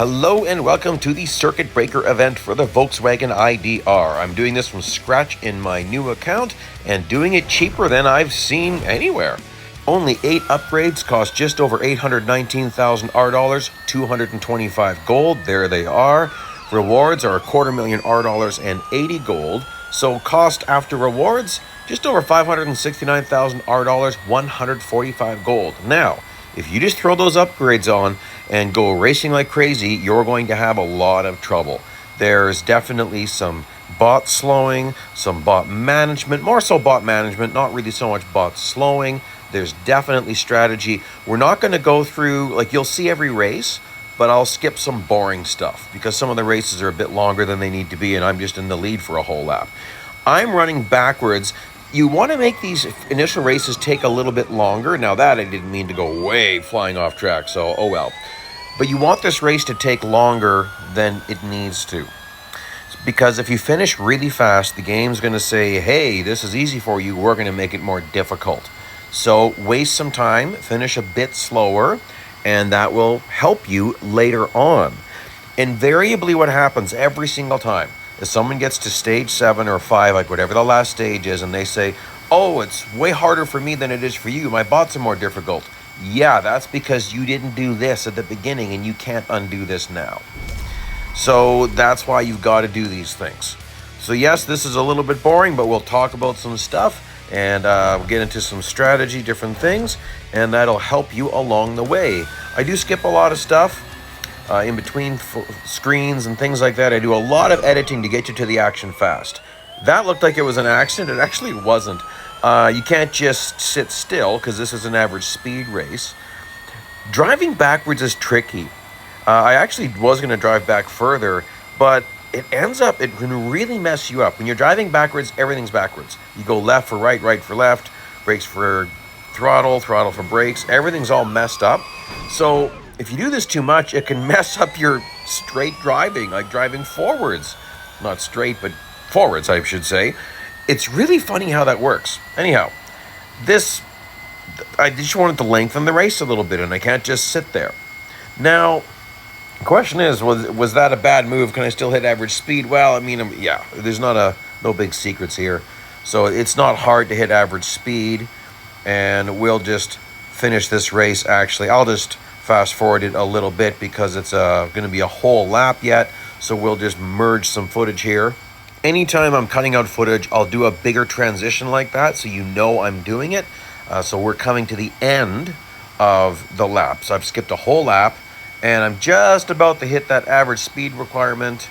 Hello and welcome to the circuit breaker event for the Volkswagen ID.R. I'm doing this from scratch in my new account and doing it cheaper than I've seen anywhere. Only 8 upgrades cost just over 819,000 R dollars, 225 gold, there they are. Rewards are 250,000 R dollars and 80 gold. So cost after rewards, just over 569,000 R dollars, 145 gold. Now, if you just throw those upgrades on and go racing like crazy, you're going to have a lot of trouble. There's definitely some bot slowing, some bot management, more so bot management, not really so much bot slowing. There's definitely strategy. We're not going to go through, like you'll see every race, but I'll skip some boring stuff because some of the races are a bit longer than they need to be and I'm just in the lead for a whole lap. I'm running backwards. You want to make these initial races take a little bit longer. Now that I didn't mean to go way flying off track, so oh well. But you want this race to take longer than it needs to. Because if you finish really fast, the game's going to say, hey, this is easy for you, we're going to make it more difficult. So waste some time, finish a bit slower, and that will help you later on. Invariably what happens every single time is someone gets to stage 7 or 5, like whatever the last stage is, and they say, oh, it's way harder for me than it is for you. My bots are more difficult. Yeah, that's because you didn't do this at the beginning and you can't undo this now. So that's why you've got to do these things. So yes, this is a little bit boring, but we'll talk about some stuff and we'll get into some strategy, different things, and that'll help you along the way. I do skip a lot of stuff. In between screens and things like that. I do a lot of editing to get you to the action fast. That looked like it was an accident. It actually wasn't. You can't just sit still because this is an average speed race. Driving backwards is tricky. I actually was going to drive back further, but it can really mess you up. When you're driving backwards, everything's backwards. You go left for right, right for left, brakes for throttle, throttle for brakes. Everything's all messed up. So if you do this too much, it can mess up your straight driving, like driving forwards. Not straight, but forwards, I should say. It's really funny how that works. Anyhow, I just wanted to lengthen the race a little bit, and I can't just sit there. Now, the question is, was that a bad move? Can I still hit average speed? Well, I mean, yeah, there's no big secrets here. So it's not hard to hit average speed, and we'll just finish this race, actually. I'll just fast forward it a little bit because it's going to be a whole lap yet, so we'll just merge some footage here. Anytime I'm cutting out footage, I'll do a bigger transition like that so you know I'm doing it. So we're coming to the end of the lap. So I've skipped a whole lap, and I'm just about to hit that average speed requirement.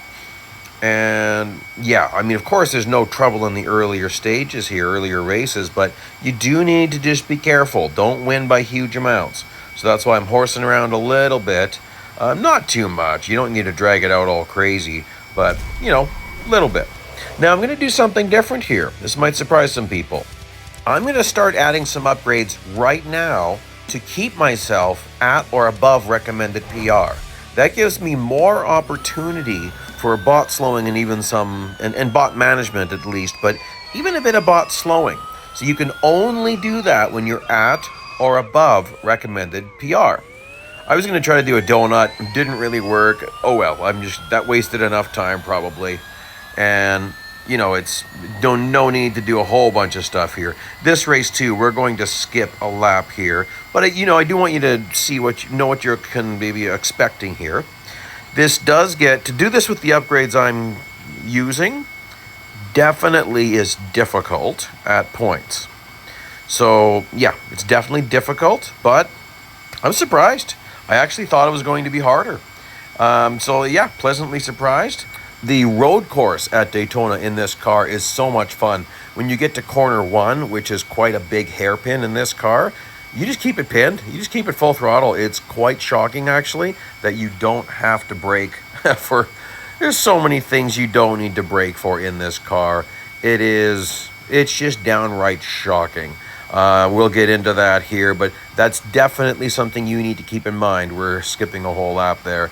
And yeah, I mean, of course, there's no trouble in the earlier stages here, earlier races, but you do need to just be careful. Don't win by huge amounts. So that's why I'm horsing around a little bit. Not too much. You don't need to drag it out all crazy, but, a little bit. Now, I'm going to do something different here. This might surprise some people. I'm going to start adding some upgrades right now to keep myself at or above recommended PR. That gives me more opportunity for bot slowing and even and bot management at least, but even a bit of bot slowing. So you can only do that when you're at or above recommended PR. I was going to try to do a donut, didn't really work. Oh well, that wasted enough time probably. And it's no need to do a whole bunch of stuff here. This race too, we're going to skip a lap here, but I do want you to see what you're maybe expecting here. This does to do this with the upgrades I'm using, definitely is difficult at points. So yeah, it's definitely difficult, but I'm surprised. I actually thought it was going to be harder. So yeah, pleasantly surprised. The road course at Daytona in this car is so much fun. When you get to corner 1, which is quite a big hairpin in this car, you just keep it pinned. You just keep it full throttle. It's quite shocking, actually, that you don't have to brake for. There's so many things you don't need to brake for in this car. It's just downright shocking. We'll get into that here, but that's definitely something you need to keep in mind. We're skipping a whole lap there.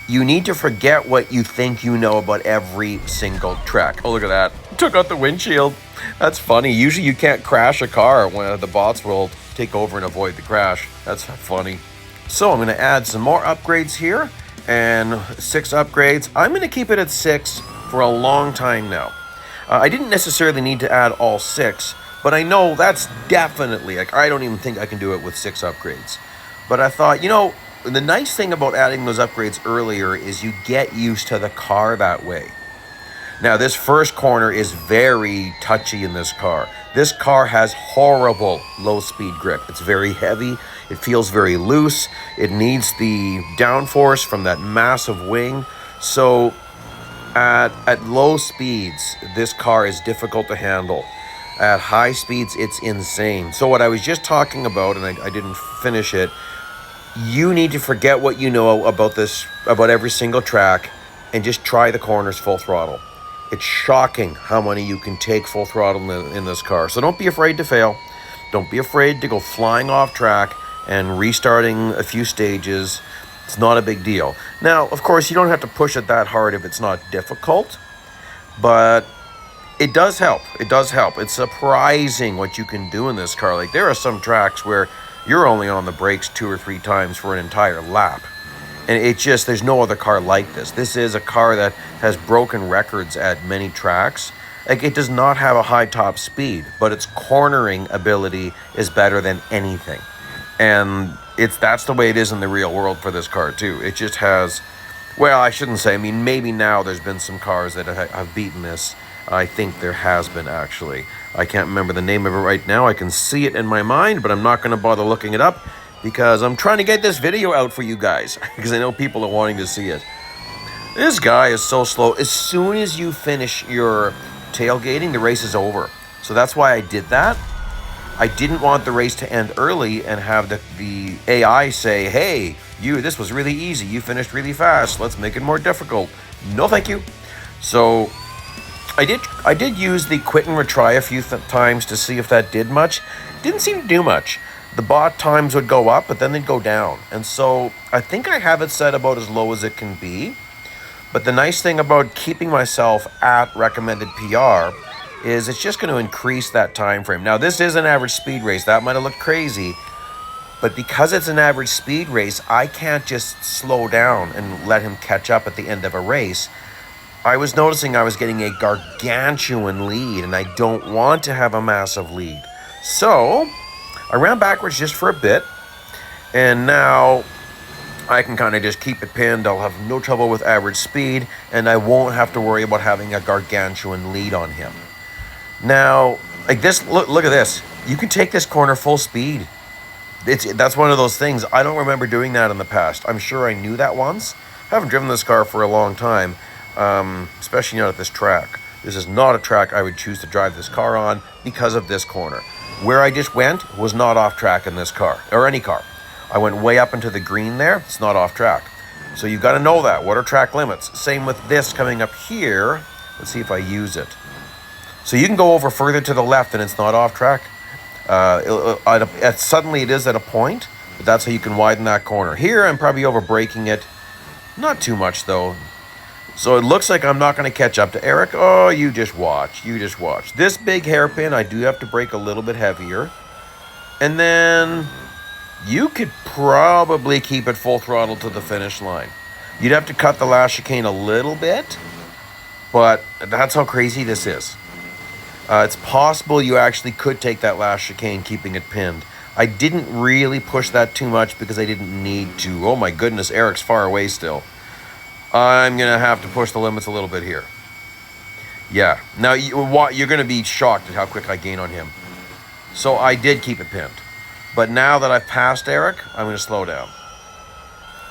You need to forget what you think you know about every single track. Oh, look at that. Took out the windshield. That's funny. Usually you can't crash a car when the bots will take over and avoid the crash. That's funny. So I'm going to add some more upgrades here. and 6 upgrades. I'm going to keep it at 6 for a long time now. I didn't necessarily need to add all 6, but I know that's definitely, like, I don't even think I can do it with 6 upgrades. But I thought, the nice thing about adding those upgrades earlier is you get used to the car that way. Now, this first corner is very touchy in this car. This car has horrible low-speed grip. It's very heavy. It feels very loose. It needs the downforce from that massive wing. So at low speeds, this car is difficult to handle. At high speeds, it's insane. So what I was just talking about, and I didn't finish it, you need to forget what you know about every single track, and just try the corners full throttle. It's shocking how many you can take full throttle in this car. So don't be afraid to fail. Don't be afraid to go flying off track and restarting a few stages. It's not a big deal. Now, of course, you don't have to push it that hard if it's not difficult, but it does help. It does help. It's surprising what you can do in this car. Like, there are some tracks where you're only on the brakes 2 or 3 times for an entire lap. And there's no other car like this. This is a car that has broken records at many tracks. Like, it does not have a high top speed, but its cornering ability is better than anything. And that's the way it is in the real world for this car too. It just has, well, I shouldn't say, maybe now there's been some cars that have beaten this. I think there has been, actually. I can't remember the name of it right now. I can see it in my mind, but I'm not going to bother looking it up, because I'm trying to get this video out for you guys, because I know people are wanting to see it. This guy is so slow. As soon as you finish your tailgating, the race is over. So that's why I did that. I didn't want the race to end early and have the AI say, hey, this was really easy. You finished really fast. Let's make it more difficult. No, thank you. So I did use the quit and retry a few times to see if that did much. Didn't seem to do much. The bot times would go up, but then they'd go down. And so I think I have it set about as low as it can be. But the nice thing about keeping myself at recommended PR is it's just going to increase that time frame. Now, this is an average speed race. That might have looked crazy. But because it's an average speed race, I can't just slow down and let him catch up at the end of a race. I was noticing I was getting a gargantuan lead, and I don't want to have a massive lead. So I ran backwards just for a bit, and now I can kind of just keep it pinned. I'll have no trouble with average speed, and I won't have to worry about having a gargantuan lead on him. Now, like this, look at this. You can take this corner full speed. That's one of those things. I don't remember doing that in the past. I'm sure I knew that once. I haven't driven this car for a long time, especially not at this track. This is not a track I would choose to drive this car on because of this corner. Where I just went was not off track in this car, or any car. I went way up into the green there. It's not off track. So you've got to know that. What are track limits? Same with this coming up here. Let's see if I use it. So you can go over further to the left and it's not off track. Suddenly it is at a point, but that's how you can widen that corner. Here I'm probably over braking it. Not too much though. So it looks like I'm not going to catch up to Eric. Oh, you just watch. You just watch. This big hairpin, I do have to brake a little bit heavier. And then you could probably keep it full throttle to the finish line. You'd have to cut the last chicane a little bit, but that's how crazy this is. It's possible you actually could take that last chicane keeping it pinned. I didn't really push that too much because I didn't need to. Oh my goodness, Eric's far away still. I'm going to have to push the limits a little bit here. Yeah. Now, you're going to be shocked at how quick I gain on him. So I did keep it pinned. But now that I've passed Eric, I'm going to slow down.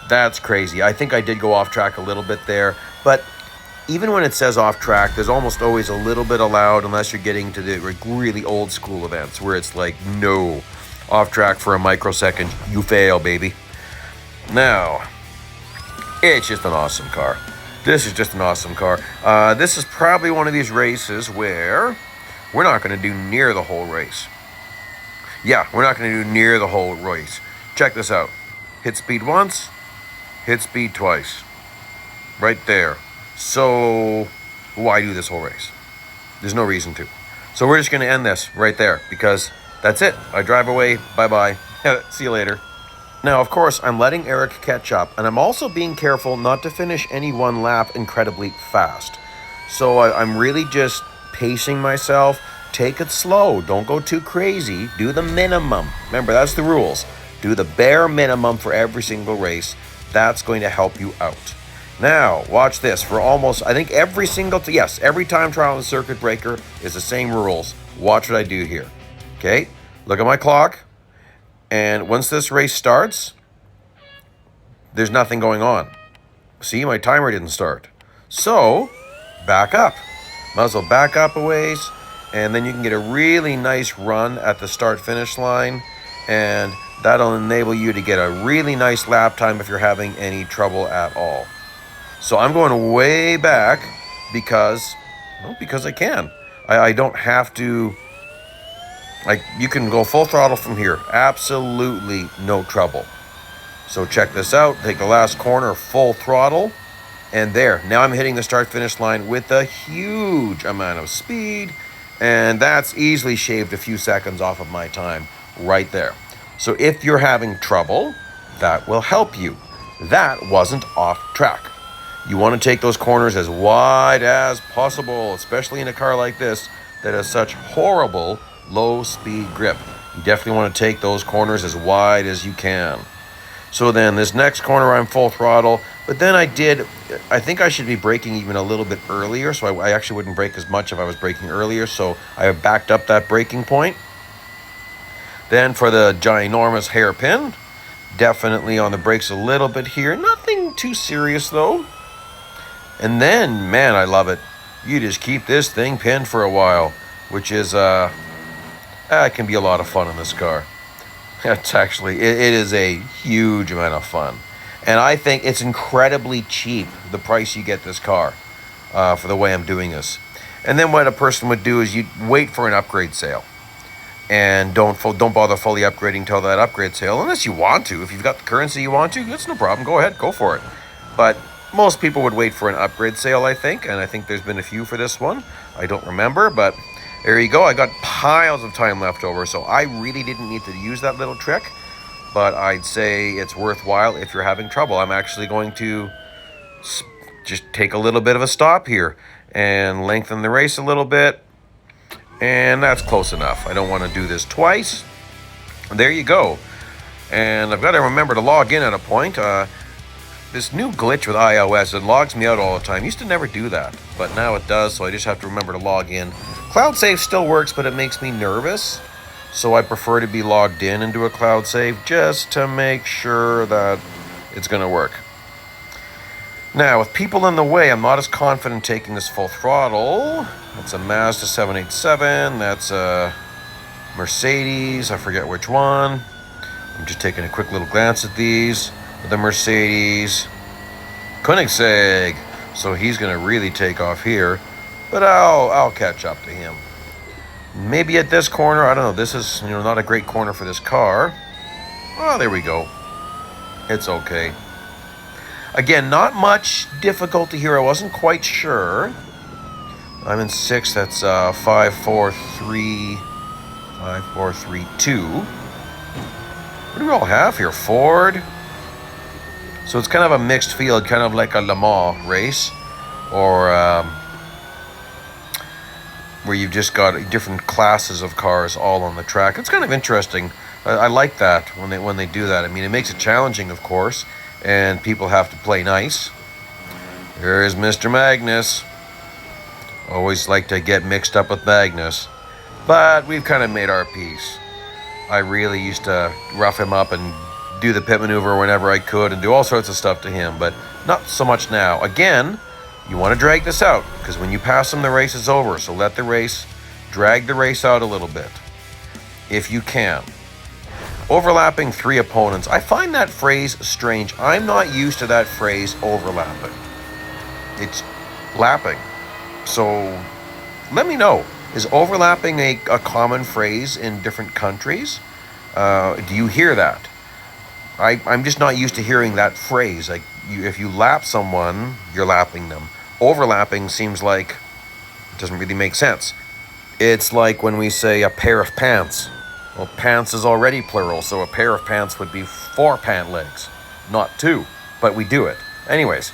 That's crazy. I think I did go off track a little bit there. But even when it says off track, there's almost always a little bit allowed unless you're getting to the really old school events where it's like, no, off track for a microsecond, you fail, baby. Now, it's just an awesome car. This is just an awesome car. This is probably one of these races where we're not going to do near the whole race. Yeah, we're not going to do near the whole race. Check this out. Hit speed once, hit speed twice. Right there. So, why do this whole race? There's no reason to. So we're just going to end this right there because that's it. I drive away. Bye-bye. See you later. Now, of course, I'm letting Eric catch up, and I'm also being careful not to finish any one lap incredibly fast. So I'm really just pacing myself. Take it slow. Don't go too crazy. Do the minimum. Remember, that's the rules. Do the bare minimum for every single race. That's going to help you out. Now, watch this. For almost, I think every single, yes, every time trial and circuit breaker is the same rules. Watch what I do here. Okay? Look at my clock. And once this race starts, there's nothing going on. See, my timer didn't start. So, back up. Might as well back up a ways, and then you can get a really nice run at the start-finish line, and that'll enable you to get a really nice lap time if you're having any trouble at all. So I'm going way back because I can. I don't have to. Like, you can go full throttle from here. Absolutely no trouble. So check this out. Take the last corner full throttle. And there. Now I'm hitting the start-finish line with a huge amount of speed. And that's easily shaved a few seconds off of my time right there. So if you're having trouble, that will help you. That wasn't off track. You want to take those corners as wide as possible, especially in a car like this that has such horrible low speed grip. You definitely want to take those corners as wide as you can. So then this next corner I'm full throttle, but then I think I should be braking even a little bit earlier, so I actually wouldn't brake as much if I was braking earlier, so I backed up that braking point. Then for the ginormous hairpin, definitely on the brakes a little bit here, nothing too serious though. And then, man, I love it. You just keep this thing pinned for a while, which is it can be a lot of fun in this car. It's actually, it is a huge amount of fun. And I think it's incredibly cheap, the price you get this car, for the way I'm doing this. And then what a person would do is you'd wait for an upgrade sale. And don't bother fully upgrading till that upgrade sale, unless you want to. If you've got the currency you want to, that's no problem. Go ahead, go for it. But most people would wait for an upgrade sale, I think. And I think there's been a few for this one. I don't remember, but there you go. I got piles of time left over, so I really didn't need to use that little trick, but I'd say it's worthwhile if you're having trouble. I'm actually going to just take a little bit of a stop here and lengthen the race a little bit, and that's close enough. I don't want to do this twice. There you go. And I've got to remember to log in at a point. This new glitch with iOS, it logs me out all the time. Used to never do that, but now it does, so I just have to remember to log in. Cloud save still works, but it makes me nervous, so I prefer to be logged in into a cloud save just to make sure that it's going to work. Now, with people in the way, I'm not as confident taking this full throttle. That's a Mazda 787. That's a Mercedes. I forget which one. I'm just taking a quick little glance at these. The Mercedes Koenigsegg. So he's going to really take off here. But I'll catch up to him. Maybe at this corner, I don't know. This is, not a great corner for this car. Oh, there we go. It's okay. Again, not much difficulty here. I wasn't quite sure. I'm in 6th. That's 5, 4, 3, 5, 4, 3, 2. What do we all have here? Ford. So it's kind of a mixed field, kind of like a Le Mans race, or where you've just got different classes of cars all on the track. It's kind of interesting. I like that when they do that. I mean, it makes it challenging, of course, and people have to play nice. There is Mr. Magnus. Always like to get mixed up with Magnus, but we've kind of made our peace. I really used to rough him up and do the pit maneuver whenever I could and do all sorts of stuff to him, but not so much now. Again, you want to drag this out, because when you pass him, the race is over. So drag the race out a little bit, if you can. Overlapping 3 opponents. I find that phrase strange. I'm not used to that phrase, overlapping. It's lapping. So let me know. Is overlapping a common phrase in different countries? Do you hear that? I'm just not used to hearing that phrase. Like, if you lap someone, you're lapping them. Overlapping seems like it doesn't really make sense. It's like when we say a pair of pants. Well, pants is already plural, so a pair of pants would be 4 pant legs, not 2. But we do it. Anyways,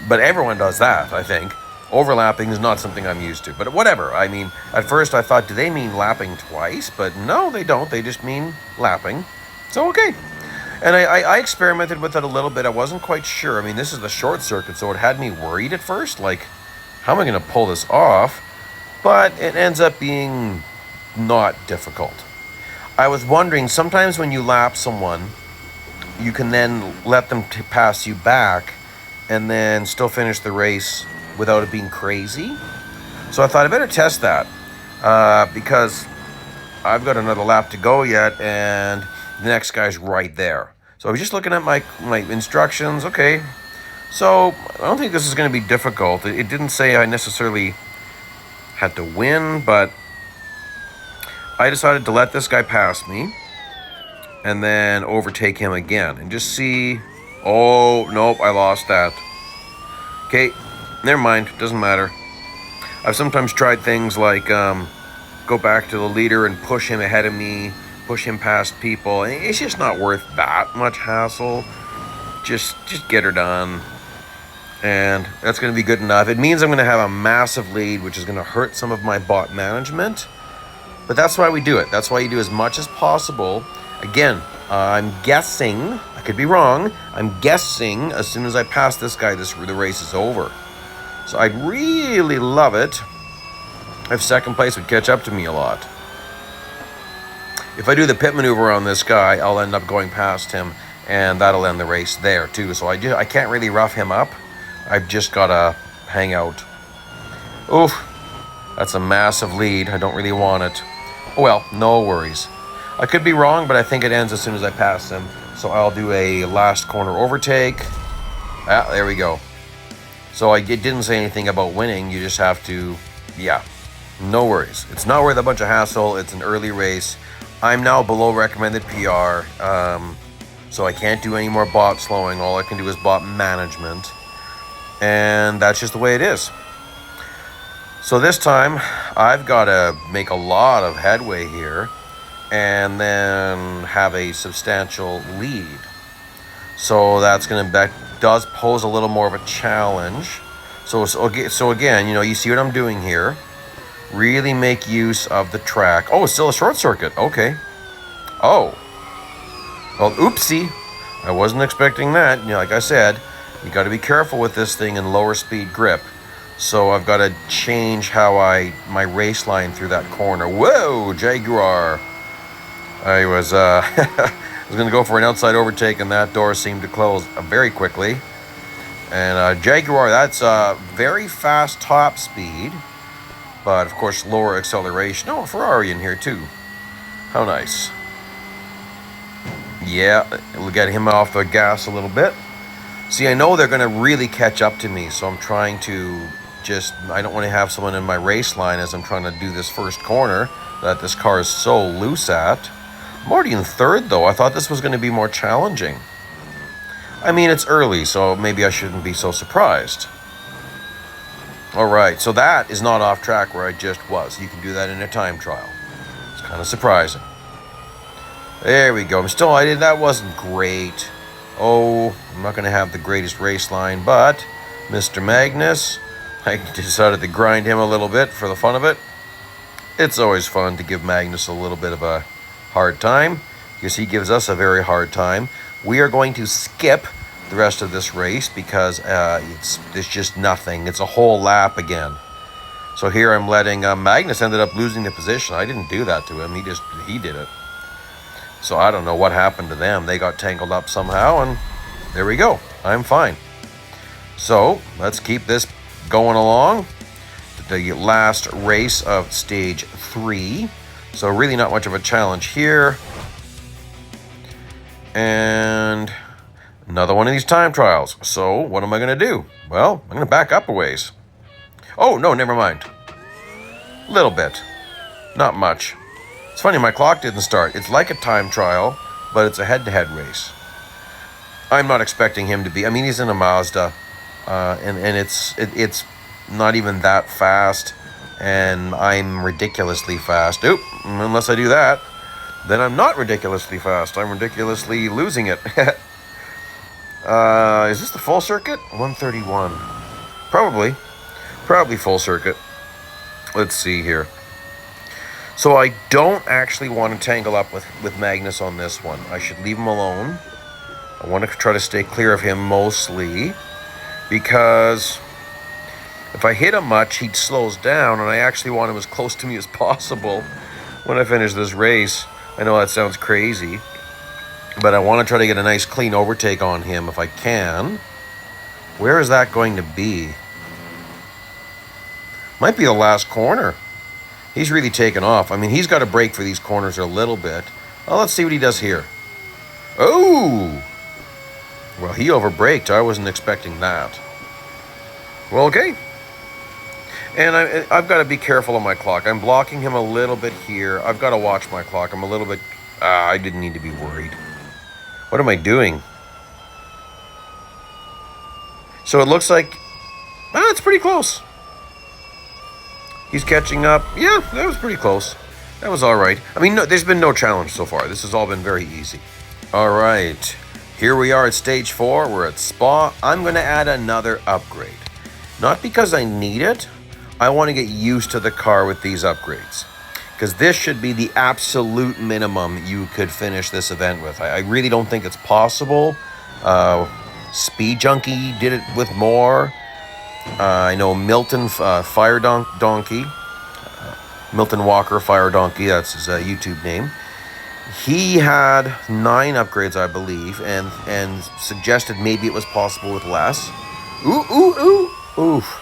but everyone does that, I think. Overlapping is not something I'm used to. But whatever. I mean, at first I thought, do they mean lapping twice? But no, they don't. They just mean lapping. So, okay. And I experimented with it a little bit. I wasn't quite sure. I mean, this is the short circuit, so it had me worried at first. Like, how am I going to pull this off? But it ends up being not difficult. I was wondering, sometimes when you lap someone, you can then let them pass you back and then still finish the race without it being crazy. So I thought I better test that because I've got another lap to go yet, and the next guy's right there. So I was just looking at my instructions. Okay, so I don't think this is going to be difficult. It didn't say I necessarily had to win, but I decided to let this guy pass me and then overtake him again and just see. Oh, nope, I lost that. Okay, never mind, doesn't matter. I've sometimes tried things like go back to the leader and push him ahead of me, push him past people. It's just not worth that much hassle. Just get her done. And that's going to be good enough. It means I'm going to have a massive lead, which is going to hurt some of my bot management. But that's why we do it. That's why you do as much as possible. Again, I'm guessing, I could be wrong, I'm guessing as soon as I pass this guy, the race is over. So I'd really love it if second place would catch up to me a lot. If I do the pit maneuver on this guy, I'll end up going past him, and that'll end the race there too. So I can't really rough him up. I've just got to hang out. Oof, that's a massive lead. I don't really want it. Oh well, no worries. I could be wrong, but I think it ends as soon as I pass him. So I'll do a last corner overtake. Ah, there we go. So it didn't say anything about winning. You just have to, yeah, no worries. It's not worth a bunch of hassle. It's an early race. I'm now below recommended PR. So I can't do any more bot slowing. All I can do is bot management. And that's just the way it is. So this time, I've got to make a lot of headway here and then have a substantial lead. So that does pose a little more of a challenge. So again, you see what I'm doing here. Really make use of the track. Oh, it's still a short circuit. Okay. Oh. Well, oopsie. I wasn't expecting that. Like I said, you got to be careful with this thing in lower speed grip. So I've got to change how my race line through that corner. Whoa, Jaguar. I was going to go for an outside overtake, and that door seemed to close very quickly. And Jaguar, that's very fast top speed, but of course lower acceleration. Oh, a Ferrari in here too. How nice. Yeah, we'll get him off the gas a little bit. See, I know they're going to really catch up to me, so I'm trying to I don't want to have someone in my race line as I'm trying to do this first corner that this car is so loose at. I'm already in third, though. I thought this was going to be more challenging. I mean, it's early, so maybe I shouldn't be so surprised. All right, so that is not off track where I just was. You can do that in a time trial. It's kind of surprising. There we go. That wasn't great. Oh, I'm not going to have the greatest race line, but Mr. Magnus, I decided to grind him a little bit for the fun of it. It's always fun to give Magnus a little bit of a hard time because he gives us a very hard time. We are going to skip the rest of this race because it's just nothing. It's a whole lap again. So here I'm letting Magnus ended up losing the position. I didn't do that to him. He did it. So I don't know what happened to them. They got tangled up somehow, and there we go. I'm fine. So let's keep this going along. The last race of stage 3. So really not much of a challenge here. And another one of these time trials. So what am I going to do? Well, I'm going to back up a ways. Oh, no, never mind. A little bit. Not much. It's funny, my clock didn't start. It's like a time trial, but it's a head-to-head race. I'm not expecting him to be... I mean, he's in a Mazda, and it's not even that fast, and I'm ridiculously fast. Oop, unless I do that. then I'm not ridiculously fast. I'm ridiculously losing it. Is this the full circuit? 131. Probably full circuit. Let's see here. So I don't actually want to tangle up with Magnus on this one. I should leave him alone. I want to try to stay clear of him mostly, because if I hit him much, he slows down, and I actually want him as close to me as possible when I finish this race. I know that sounds crazy, but I want to try to get a nice clean overtake on him if I can. Where is that going to be? Might be the last corner. He's really taken off. I mean, he's got to brake for these corners a little bit. Well, let's see what he does here. Oh! Well, he overbraked. I wasn't expecting that. Well, okay. And I've got to be careful on my clock. I'm blocking him a little bit here. I've got to watch my clock. I'm a little bit... I didn't need to be worried. What am I doing? So it looks like... it's pretty close. He's catching up. Yeah, that was pretty close. That was all right. I mean, no, there's been no challenge so far. This has all been very easy. All right. Here we are at stage 4. We're at Spa. I'm going to add another upgrade. Not because I need it. I want to get used to the car with these upgrades, because this should be the absolute minimum you could finish this event with. I really don't think it's possible. Speed Junkie did it with more. I know Milton Fire Donkey, Milton Walker Fire Donkey, that's his YouTube name. He had 9 upgrades, I believe, and suggested maybe it was possible with less. Oof.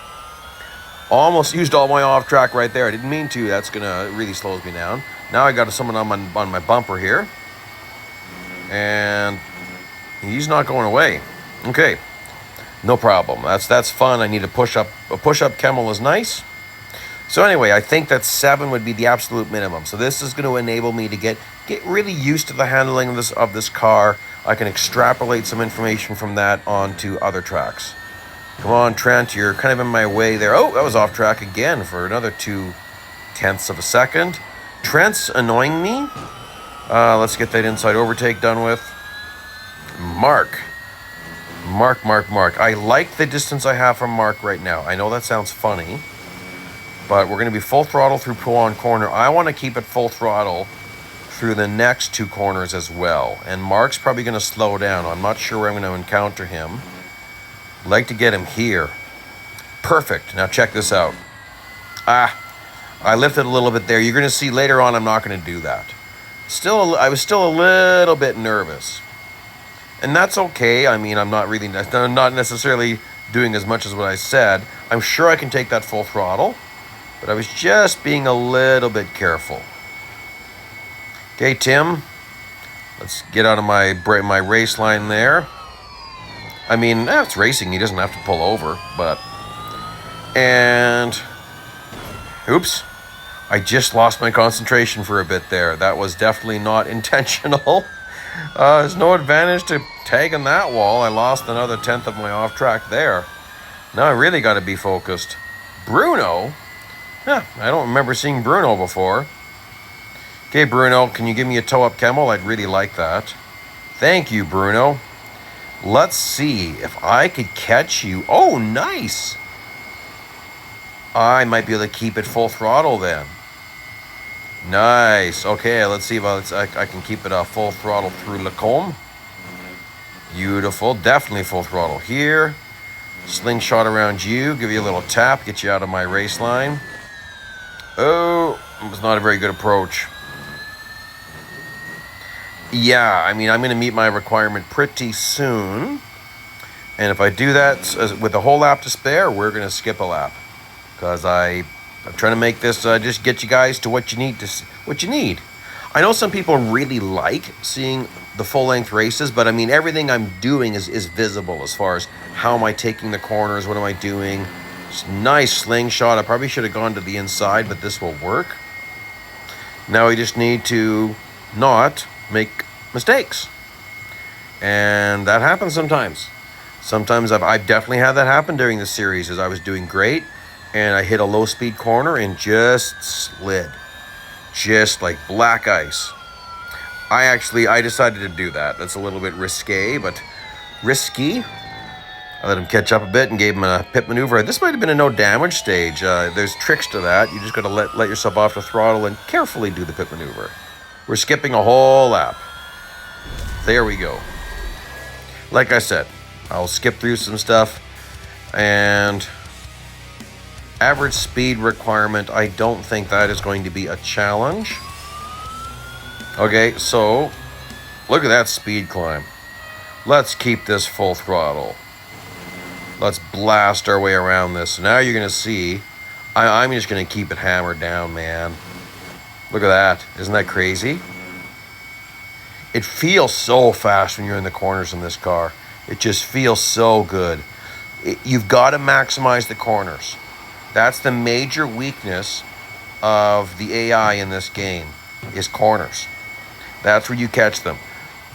Almost used all my off track right there. I didn't mean to. That's gonna really slows me down. Now I got someone on my bumper here, and he's not going away. Okay, no problem. That's fun. I need a push up. A push up Camel is nice. So anyway, I think that 7 would be the absolute minimum. So this is going to enable me to get really used to the handling of this car. I can extrapolate some information from that onto other tracks. Come on, Trent, you're kind of in my way there. Oh, that was off track again for another 0.2 of a second. Trent's annoying me. Let's get that inside overtake done with. Mark. I like the distance I have from Mark right now. I know that sounds funny, but we're going to be full throttle through Puan Corner. I want to keep it full throttle through the next 2 corners as well. And Mark's probably going to slow down. I'm not sure where I'm going to encounter him. I'd like to get him here. Perfect. Now check this out. I lifted a little bit there. You're going to see later on I'm not going to do that. I was still a little bit nervous. And that's okay. I mean, I'm not necessarily doing as much as what I said. I'm sure I can take that full throttle, but I was just being a little bit careful. Okay, Tim, let's get out of my race line there. I mean, it's racing. He doesn't have to pull over, but... And... Oops. I just lost my concentration for a bit there. That was definitely not intentional. There's no advantage to tagging that wall. I lost another 1/10 of my off track there. Now I really got to be focused. Bruno? I don't remember seeing Bruno before. Okay, Bruno, can you give me a toe-up Camel? I'd really like that. Thank you, Bruno. Let's see if I could catch you. Oh, nice. I might be able to keep it full throttle then. Nice. Okay, let's see if I can keep it full throttle through Lacombe. Beautiful. Definitely full throttle here. Slingshot around you. Give you a little tap. Get you out of my race line. Oh, it was not a very good approach. Yeah, I mean, I'm going to meet my requirement pretty soon. And if I do that with a whole lap to spare, we're going to skip a lap. Because I'm trying to make this just get you guys to what you need. I know some people really like seeing the full-length races, but I mean, everything I'm doing is visible as far as how am I taking the corners, what am I doing. Just nice slingshot. I probably should have gone to the inside, but this will work. Now we just need to not make mistakes, and that happens sometimes. I've definitely had that happen during the series, as I was doing great and I hit a low speed corner and just slid, just like black ice. I decided to do that. That's a little bit risque, but risky. I let him catch up a bit and gave him a pit maneuver. This might have been a no damage stage. There's tricks to that. You just got to let yourself off the throttle and carefully do the pit maneuver. We're skipping a whole lap. There we go. Like I said, I'll skip through some stuff. And average speed requirement, I don't think that is going to be a challenge. Okay, so look at that speed climb. Let's keep this full throttle. Let's blast our way around this. Now you're going to see, I'm just going to keep it hammered down, man. Look at that. Isn't that crazy? It feels so fast when you're in the corners in this car. It just feels so good. You've got to maximize the corners. That's the major weakness of the AI in this game, is corners. That's where you catch them.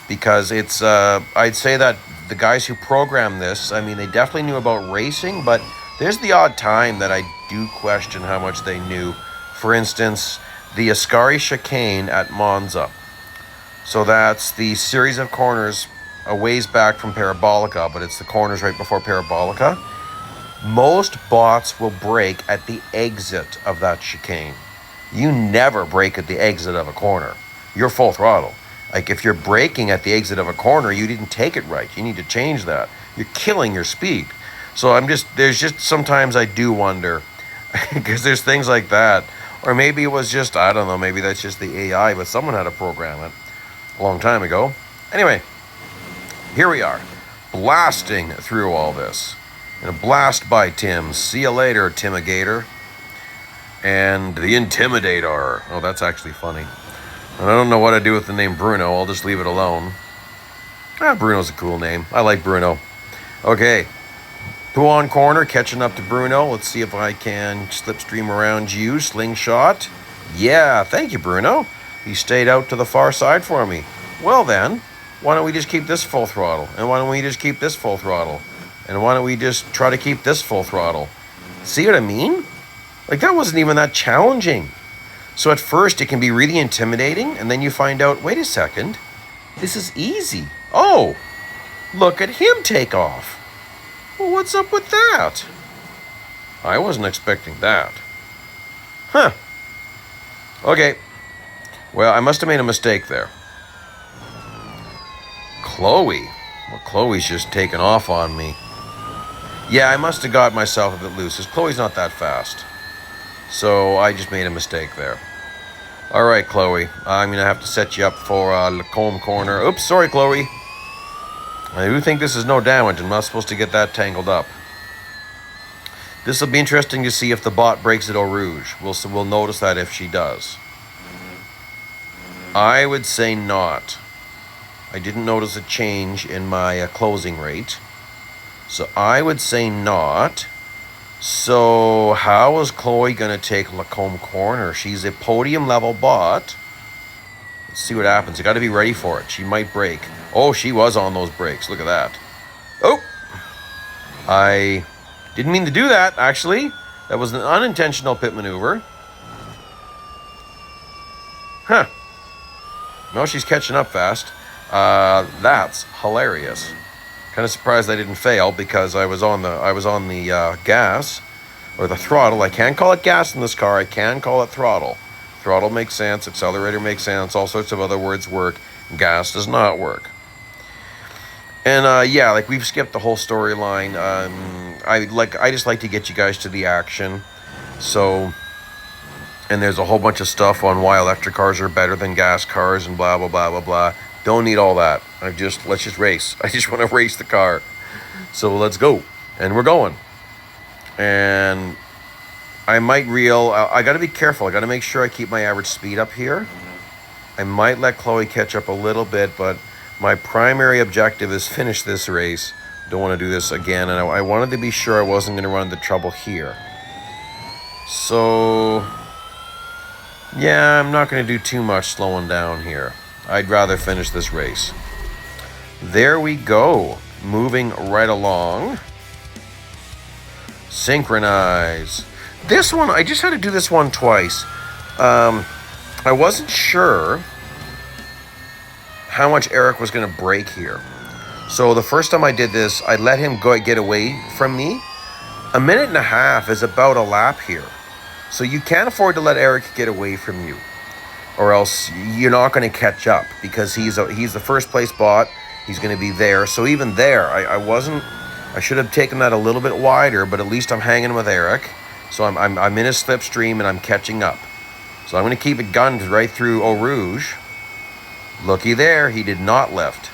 Because it's, I'd say that the guys who programmed this, I mean, they definitely knew about racing, but there's the odd time that I do question how much they knew. For instance, the Ascari chicane at Monza. So that's the series of corners a ways back from Parabolica, but it's the corners right before Parabolica. Most bots will brake at the exit of that chicane. You never brake at the exit of a corner. You're full throttle. Like, if you're braking at the exit of a corner, you didn't take it right. You need to change that. You're killing your speed. So there's just sometimes I do wonder, because there's things like that. Or maybe it was just, I don't know, maybe that's just the AI, but someone had to program it a long time ago. Anyway, here we are, blasting through all this. And a blast by Tim. See you later, Timigator. And the Intimidator. Oh, that's actually funny. And I don't know what I do with the name Bruno. I'll just leave it alone. Bruno's a cool name. I like Bruno. Okay. Puan corner, catching up to Bruno. Let's see if I can slipstream around you. Slingshot. Yeah, thank you, Bruno. He stayed out to the far side for me. Well then, why don't we just keep this full throttle? And why don't we just keep this full throttle? And why don't we just try to keep this full throttle? See what I mean? Like, that wasn't even that challenging. So at first it can be really intimidating, and then you find out, wait a second, this is easy. Oh, look at him take off. Well, what's up with that? I wasn't expecting that. Huh. Okay. Well, I must have made a mistake there. Chloe. Well, Chloe's just taken off on me. Yeah, I must have got myself a bit loose, because Chloe's not that fast. So I just made a mistake there. All right, Chloe. I'm going to have to set you up for Lacombe corner. Oops, sorry, Chloe. I do think this is no damage. I'm not supposed to get that tangled up. This will be interesting to see if the bot breaks at Eau Rouge. We'll notice that if she does. I would say not. I didn't notice a change in my closing rate. So I would say not. So how is Chloe going to take Lacombe corner? She's a podium level bot. Let's see what happens. You got to be ready for it. She might break. Oh, she was on those brakes. Look at that. Oh, I didn't mean to do that, actually. That was an unintentional pit maneuver. Huh. No, she's catching up fast. That's hilarious. Kind of surprised I didn't fail, because I was on the gas or the throttle. I can't call it gas in this car. I can call it throttle. Throttle makes sense. Accelerator makes sense. All sorts of other words work. Gas does not work. And yeah, like, we've skipped the whole storyline. I just like to get you guys to the action. So, and there's a whole bunch of stuff on why electric cars are better than gas cars and blah blah blah blah blah. Don't need all that. Let's just race. I just want to race the car. So let's go. And we're going. And I might I got to be careful. I got to make sure I keep my average speed up here. I might let Chloe catch up a little bit, but my primary objective is finish this race. Don't want to do this again. And I wanted to be sure I wasn't going to run into trouble here. So, yeah, I'm not going to do too much slowing down here. I'd rather finish this race. There we go. Moving right along. Synchronize. This one, I just had to do this one twice. I wasn't sure how much Eric was going to brake here. So the first time I did this, I let him get away from me. A minute and a half is about a lap here. So you can't afford to let Eric get away from you, or else you're not going to catch up, because he's the first place bot. He's going to be there. So even there, I should have taken that a little bit wider, but at least I'm hanging with Eric. So I'm in his slipstream and I'm catching up. So I'm going to keep it gunned right through Eau Rouge. Looky there, he did not lift.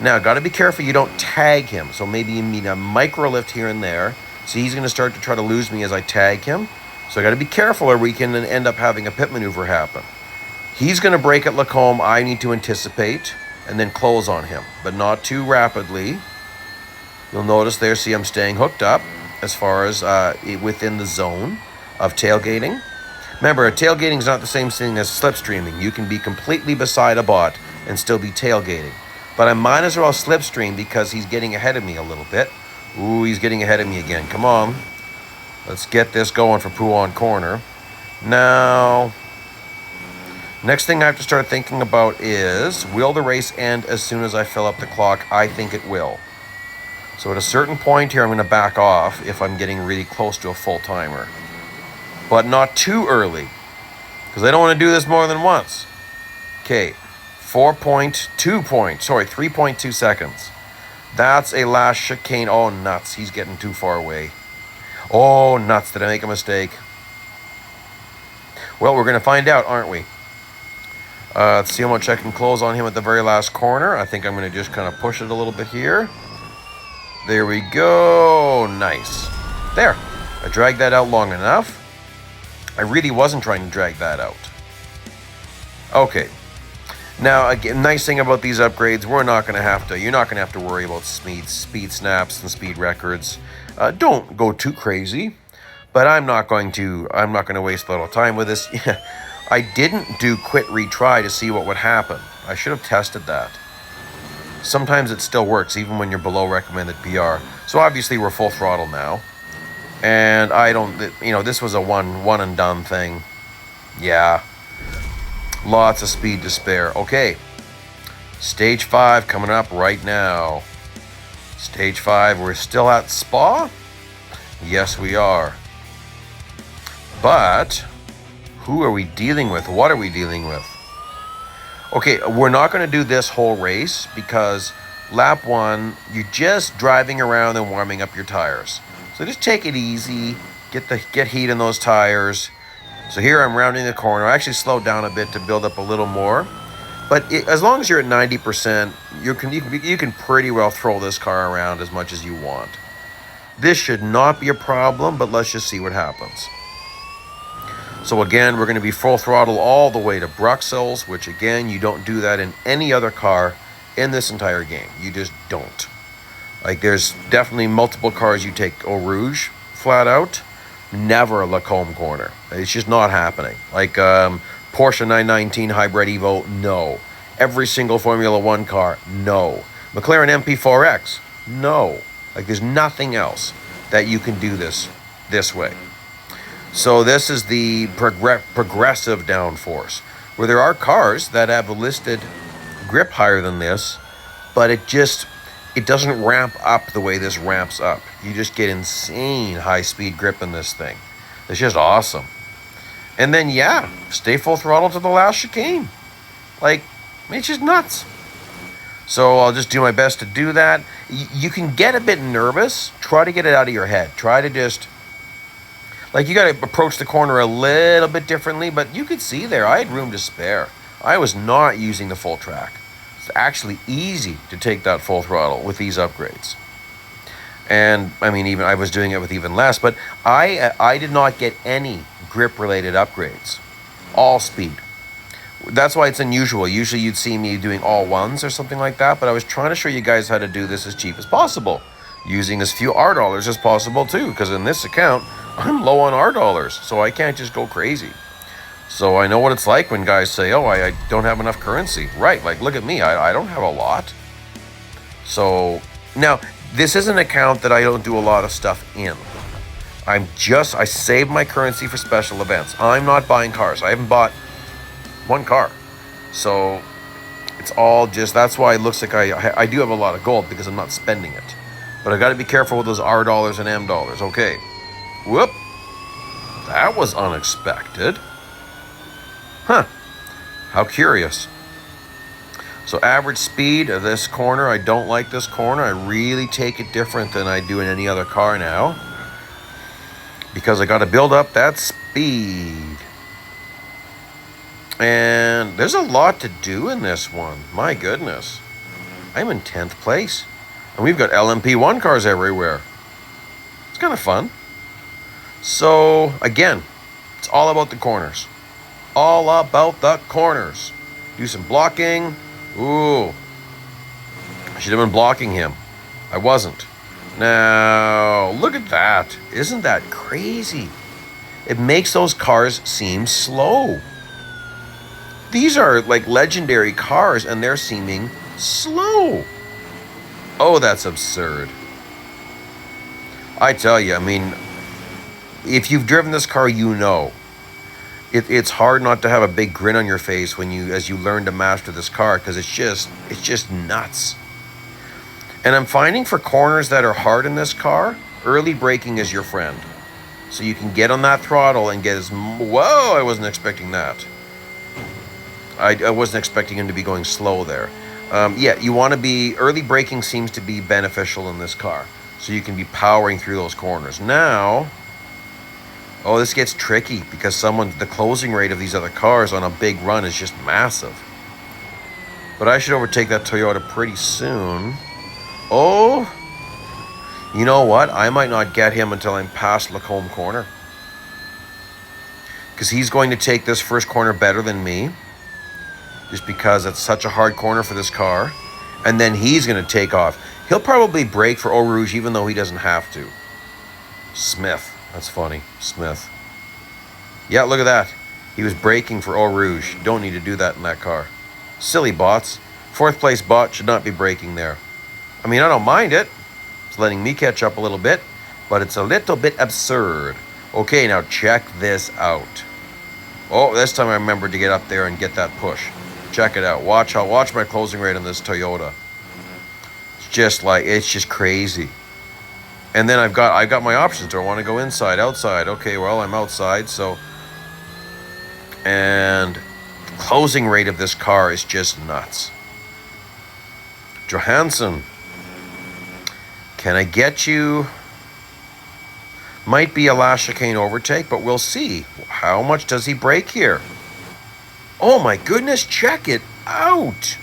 Now, got to be careful you don't tag him. So maybe you need a micro lift here and there. See, he's going to start to try to lose me as I tag him. So I got to be careful, or we can end up having a pit maneuver happen. He's going to brake at Lacombe. I need to anticipate and then close on him, but not too rapidly. You'll notice there, see, I'm staying hooked up as far as within the zone of tailgating. Remember, tailgating is not the same thing as slipstreaming. You can be completely beside a bot and still be tailgating. But I might as well slipstream because he's getting ahead of me a little bit. Ooh, he's getting ahead of me again. Come on. Let's get this going for Pouan Corner. Now, next thing I have to start thinking about is, will the race end as soon as I fill up the clock? I think it will. So at a certain point here, I'm going to back off if I'm getting really close to a full timer. But not too early, because I don't want to do this more than once. Okay, 3.2 seconds. That's a last chicane. Oh, nuts. He's getting too far away. Oh, nuts. Did I make a mistake? Well, we're going to find out, aren't we? Let's see how much I can close on him at the very last corner. I think I'm going to just kind of push it a little bit here. There we go. Nice. There. I dragged that out long enough. I really wasn't trying to drag that out. Okay. Now, again, nice thing about these upgrades, you're not going to have to worry about speed snaps and speed records. Don't go too crazy, but I'm not going to waste a little time with this. I didn't do quit retry to see what would happen. I should have tested that. Sometimes it still works, even when you're below recommended PR. So obviously we're full throttle now. And this was a one and done thing. Yeah. Lots of speed to spare. Okay. Stage 5 coming up right now. Stage 5, we're still at Spa? Yes, we are. But who are we dealing with? What are we dealing with? Okay, we're not going to do this whole race because lap 1, you're just driving around and warming up your tires. So just take it easy, get heat in those tires. So here I'm rounding the corner. I actually slowed down a bit to build up a little more. But as long as you're at 90%, you can pretty well throw this car around as much as you want. This should not be a problem, but let's just see what happens. So again, we're going to be full throttle all the way to Bruxelles, which again, you don't do that in any other car in this entire game. You just don't. Like, there's definitely multiple cars you take Eau Rouge flat out. Never a Lacombe corner. It's just not happening. Like Porsche 919 Hybrid Evo, no. Every single Formula 1 car, no. McLaren MP4X, no. Like, there's nothing else that you can do this way. So this is the progressive downforce, where there are cars that have a listed grip higher than this, but it doesn't ramp up the way this ramps up. You just get insane high-speed grip in this thing. It's just awesome. And then, yeah, stay full throttle to the last chicane. Like, it's just nuts. So I'll just do my best to do that. You can get a bit nervous. Try to get it out of your head. Try to just... Like, you got to approach the corner a little bit differently, but you could see there, I had room to spare. I was not using the full track. It's actually easy to take that full throttle with these upgrades. And, I mean, even I was doing it with even less, but I did not get any grip-related upgrades. All speed. That's why it's unusual. Usually you'd see me doing all ones or something like that, but I was trying to show you guys how to do this as cheap as possible, using as few R dollars as possible too, because in this account, I'm low on R dollars, so I can't just go crazy. So I know what it's like when guys say, oh, I don't have enough currency. Right, like, look at me, I don't have a lot. So, now, this is an account that I don't do a lot of stuff in. I save my currency for special events. I'm not buying cars. I haven't bought one car. So, It's all just, that's why it looks like I do have a lot of gold because I'm not spending it. But I got to be careful with those R dollars and M dollars. Okay. Whoop. That was unexpected. Huh. How curious. So average speed of this corner, I don't like this corner. I really take it different than I do in any other car now. Because I got to build up that speed. And there's a lot to do in this one. My goodness. I'm in 10th place. And we've got LMP1 cars everywhere. It's kind of fun. So, again, it's all about the corners. All about the corners. Do some blocking. Ooh. I should have been blocking him. I wasn't. Now, look at that. Isn't that crazy? It makes those cars seem slow. These are like legendary cars and they're seeming slow. Oh, that's absurd. I tell you, I mean, if you've driven this car, you know. It's hard not to have a big grin on your face as you learn to master this car, because it's just nuts. And I'm finding for corners that are hard in this car, early braking is your friend. So you can get on that throttle and get whoa, I wasn't expecting that. I wasn't expecting him to be going slow there. Yeah, you want to be, early braking seems to be beneficial in this car. So you can be powering through those corners. Now, oh, this gets tricky because the closing rate of these other cars on a big run is just massive. But I should overtake that Toyota pretty soon. Oh, you know what? I might not get him until I'm past Lacombe Corner. Because he's going to take this first corner better than me. Just because it's such a hard corner for this car. And then he's going to take off. He'll probably brake for Eau Rouge even though he doesn't have to. Smith. That's funny. Smith. Yeah, look at that. He was braking for Eau Rouge. Don't need to do that in that car. Silly bots. 4th place bot should not be braking there. I mean, I don't mind it. It's letting me catch up a little bit. But it's a little bit absurd. Okay, now check this out. Oh, this time I remembered to get up there and get that push. Check it out. Watch my closing rate on this Toyota. It's just crazy. And then I've got my options. Do I want to go inside, outside? Okay, well, I'm outside, so. And the closing rate of this car is just nuts. Johansson, can I get you? Might be a last chicane overtake, but we'll see. How much does he brake here? Oh my goodness, check it out.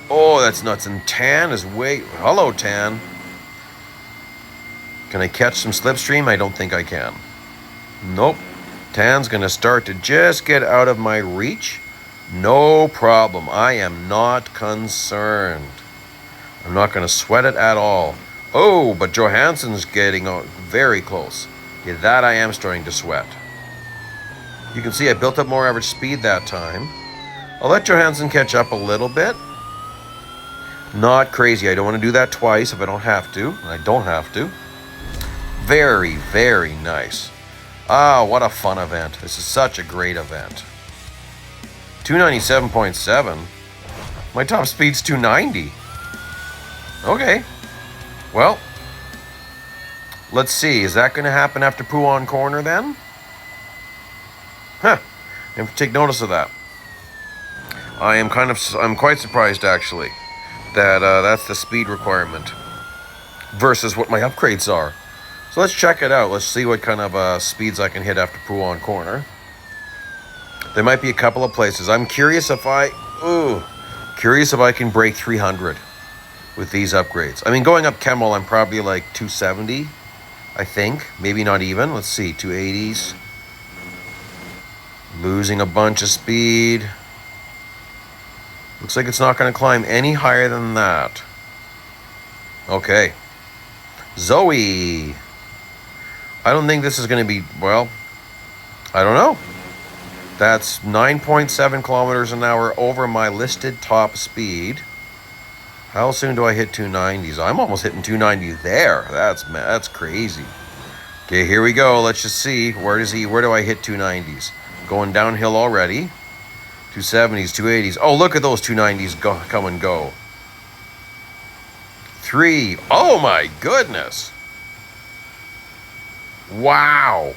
Oh, that's nuts. And Tan is hello, Tan. Can I catch some slipstream? I don't think I can. Nope. Tan's going to start to just get out of my reach. No problem. I am not concerned. I'm not going to sweat it at all. Oh, but Johansson's getting very close. Yeah, that I am starting to sweat. You can see I built up more average speed that time. I'll let Johansson catch up a little bit. Not crazy. I don't want to do that twice if I don't have to. I don't have to. Very, very nice. Ah, what a fun event. This is such a great event. 297.7. My top speed's 290. Okay. Well, let's see. Is that going to happen after Pouan Corner then? Huh. I have to take notice of that. I'm quite surprised actually that that's the speed requirement versus what my upgrades are. So let's check it out. Let's see what kind of speeds I can hit after Pouan Corner. There might be a couple of places. I'm curious if I can break 300 with these upgrades. I mean, going up Kemmel, I'm probably like 270, I think. Maybe not even. Let's see, 280s. Losing a bunch of speed. Looks like it's not going to climb any higher than that. Okay. Zoe. I don't think this is going to be, well, I don't know. That's 9.7 kilometers an hour over my listed top speed. How soon do I hit 290s? I'm almost hitting 290 there. That's crazy. Okay, here we go. Let's just see. Where do I hit 290s? Going downhill already. 270s, 280s. Oh, look at those 290s come and go. 3. Oh my goodness. Wow.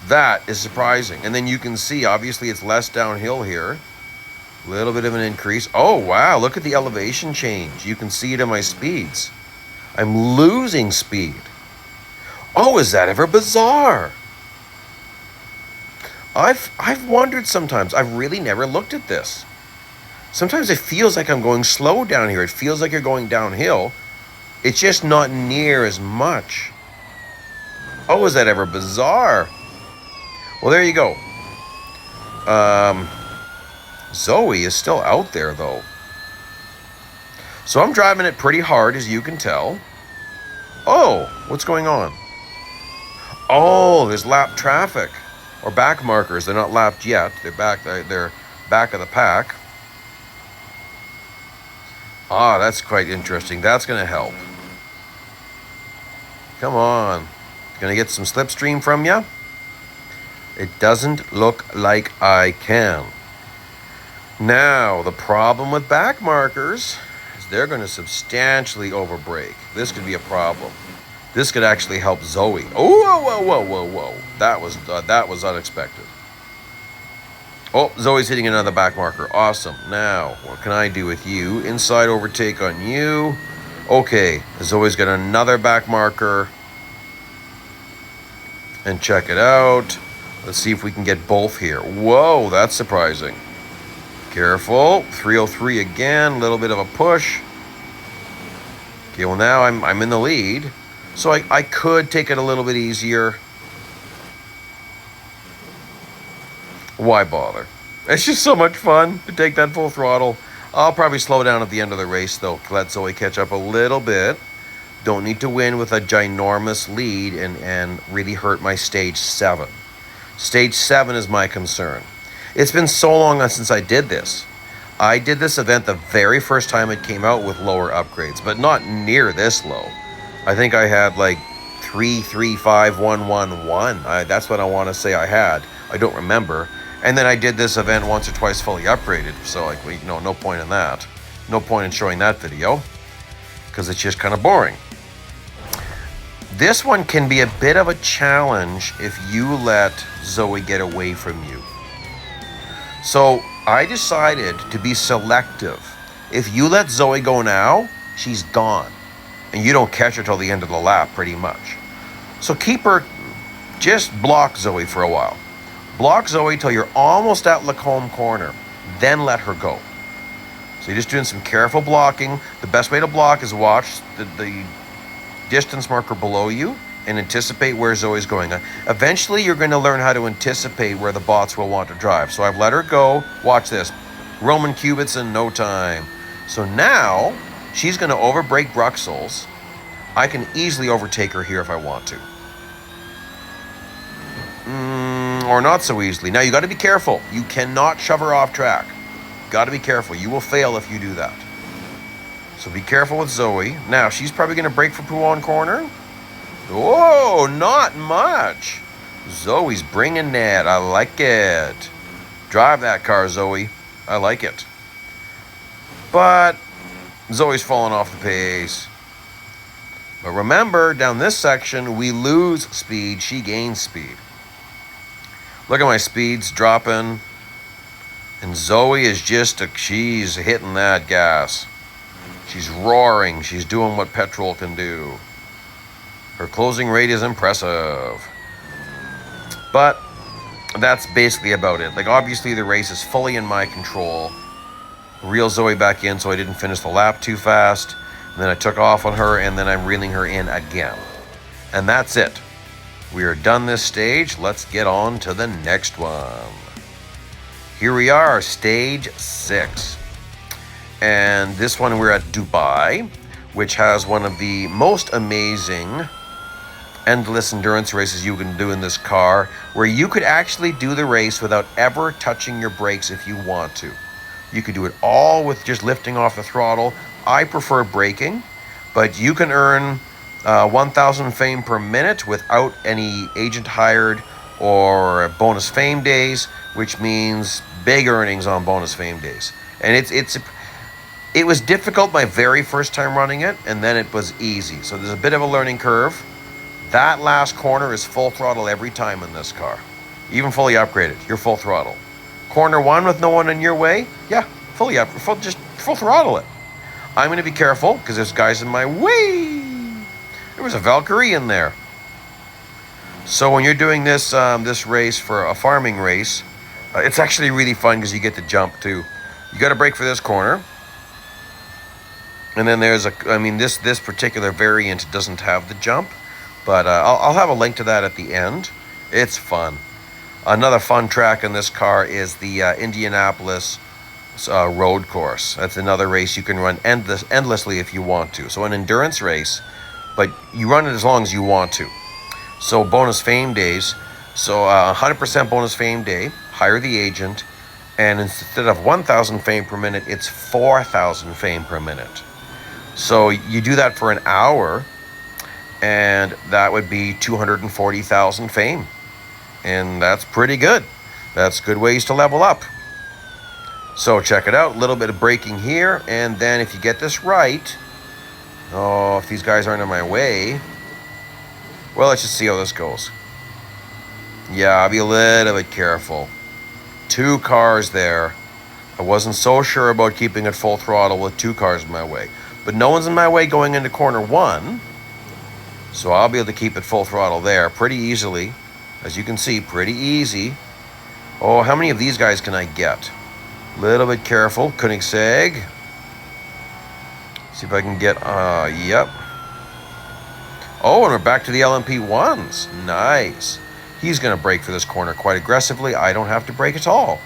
That is surprising. And then you can see, obviously, it's less downhill here. A little bit of an increase. Oh, wow. Look at the elevation change. You can see it in my speeds. I'm losing speed. Oh, is that ever bizarre? I've wondered sometimes. I've really never looked at this. Sometimes it feels like I'm going slow down here. It feels like you're going downhill. It's just not near as much. Oh, is that ever bizarre? Well, there you go. Zoe is still out there, though. So I'm driving it pretty hard, as you can tell. Oh, what's going on? Oh, there's lap traffic. Or back markers. They're not lapped yet. They're back of the pack. Ah, that's quite interesting. That's going to help. Come on. Going to get some slipstream from you? It doesn't look like I can. Now, the problem with back markers is they're going to substantially overbrake. This could be a problem. This could actually help Zoe. Oh, whoa. That was unexpected. Oh, Zoe's hitting another back marker. Awesome. Now, what can I do with you? Inside overtake on you. Okay, Zoe's got another back marker. And check it out. Let's see if we can get both here. Whoa, that's surprising. Careful. 303 again. A little bit of a push. Okay, well now I'm in the lead. So I could take it a little bit easier. Why bother? It's just so much fun to take that full throttle. I'll probably slow down at the end of the race, though. Let Zoe catch up a little bit. Don't need to win with a ginormous lead and really hurt my stage 7. Stage 7 is my concern. It's been so long since I did this. I did this event the very first time it came out with lower upgrades, but not near this low. I think I had like 335,111. That's what I want to say I had. I don't remember. And then I did this event once or twice fully upgraded. So like, no point in that. No point in showing that video because it's just kind of boring. This one can be a bit of a challenge if you let Zoe get away from you. So I decided to be selective. If you let Zoe go now, she's gone. And you don't catch her till the end of the lap, pretty much. So keep her, just block Zoe for a while. Block Zoe till you're almost at Lacombe Corner. Then let her go. So you're just doing some careful blocking. The best way to block is watch the distance marker below you and anticipate where Zoe's going. Eventually, you're going to learn how to anticipate where the bots will want to drive. So I've let her go. Watch this. Roman cubits in no time. So now, she's going to overbrake Bruxelles. I can easily overtake her here if I want to. Or not so easily. Now, you got to be careful. You cannot shove her off track. Got to be careful. You will fail if you do that. So be careful with Zoe. Now, she's probably going to brake for Pouan Corner. Whoa, not much. Zoe's bringing that. I like it. Drive that car, Zoe. I like it. But Zoe's falling off the pace. But remember, down this section, we lose speed. She gains speed. Look at my speeds dropping. And Zoe is she's hitting that gas. She's roaring. She's doing what petrol can do. Her closing rate is impressive. But that's basically about it. Like, obviously, the race is fully in my control. Reel Zoe back in so I didn't finish the lap too fast. And then I took off on her, and then I'm reeling her in again. And that's it. We are done this stage. Let's get on to the next one. Here we are, stage 6. And this one we're at Dubai, which has one of the most amazing endless endurance races you can do in this car, where you could actually do the race without ever touching your brakes if you want to. You could do it all with just lifting off the throttle. I prefer braking, but you can earn 1,000 fame per minute without any agent hired or bonus fame days, which means big earnings on bonus fame days. And it was difficult my very first time running it, and then it was easy. So there's a bit of a learning curve. That last corner is full throttle every time in this car. Even fully upgraded, you're full throttle. Corner one with no one in your way, yeah, just full throttle it. I'm going to be careful because there's guys in my way. There was a Valkyrie in there. So when you're doing this this race for a farming race, it's actually really fun because you get to jump too. You got to brake for this corner. And then there's this particular variant doesn't have the jump, but I'll have a link to that at the end. It's fun. Another fun track in this car is the Indianapolis road course. That's another race you can run endlessly if you want to. So an endurance race, but you run it as long as you want to. So bonus fame days. So 100% bonus fame day, hire the agent, and instead of 1,000 fame per minute, it's 4,000 fame per minute. So you do that for an hour, and that would be 240,000 fame. And that's pretty good. That's good ways to level up. So check it out. A little bit of braking here, and then if you get this right, if these guys aren't in my way, well, let's just see how this goes. Yeah, I'll be a little bit careful. 2 cars there. I wasn't so sure about keeping it full throttle with 2 cars in my way. But no one's in my way going into corner 1. So I'll be able to keep it full throttle there pretty easily. As you can see, pretty easy. Oh, how many of these guys can I get? A little bit careful. Koenigsegg. See if I can get, yep. Oh, and we're back to the LMP1s. Nice. He's going to brake for this corner quite aggressively. I don't have to brake at all.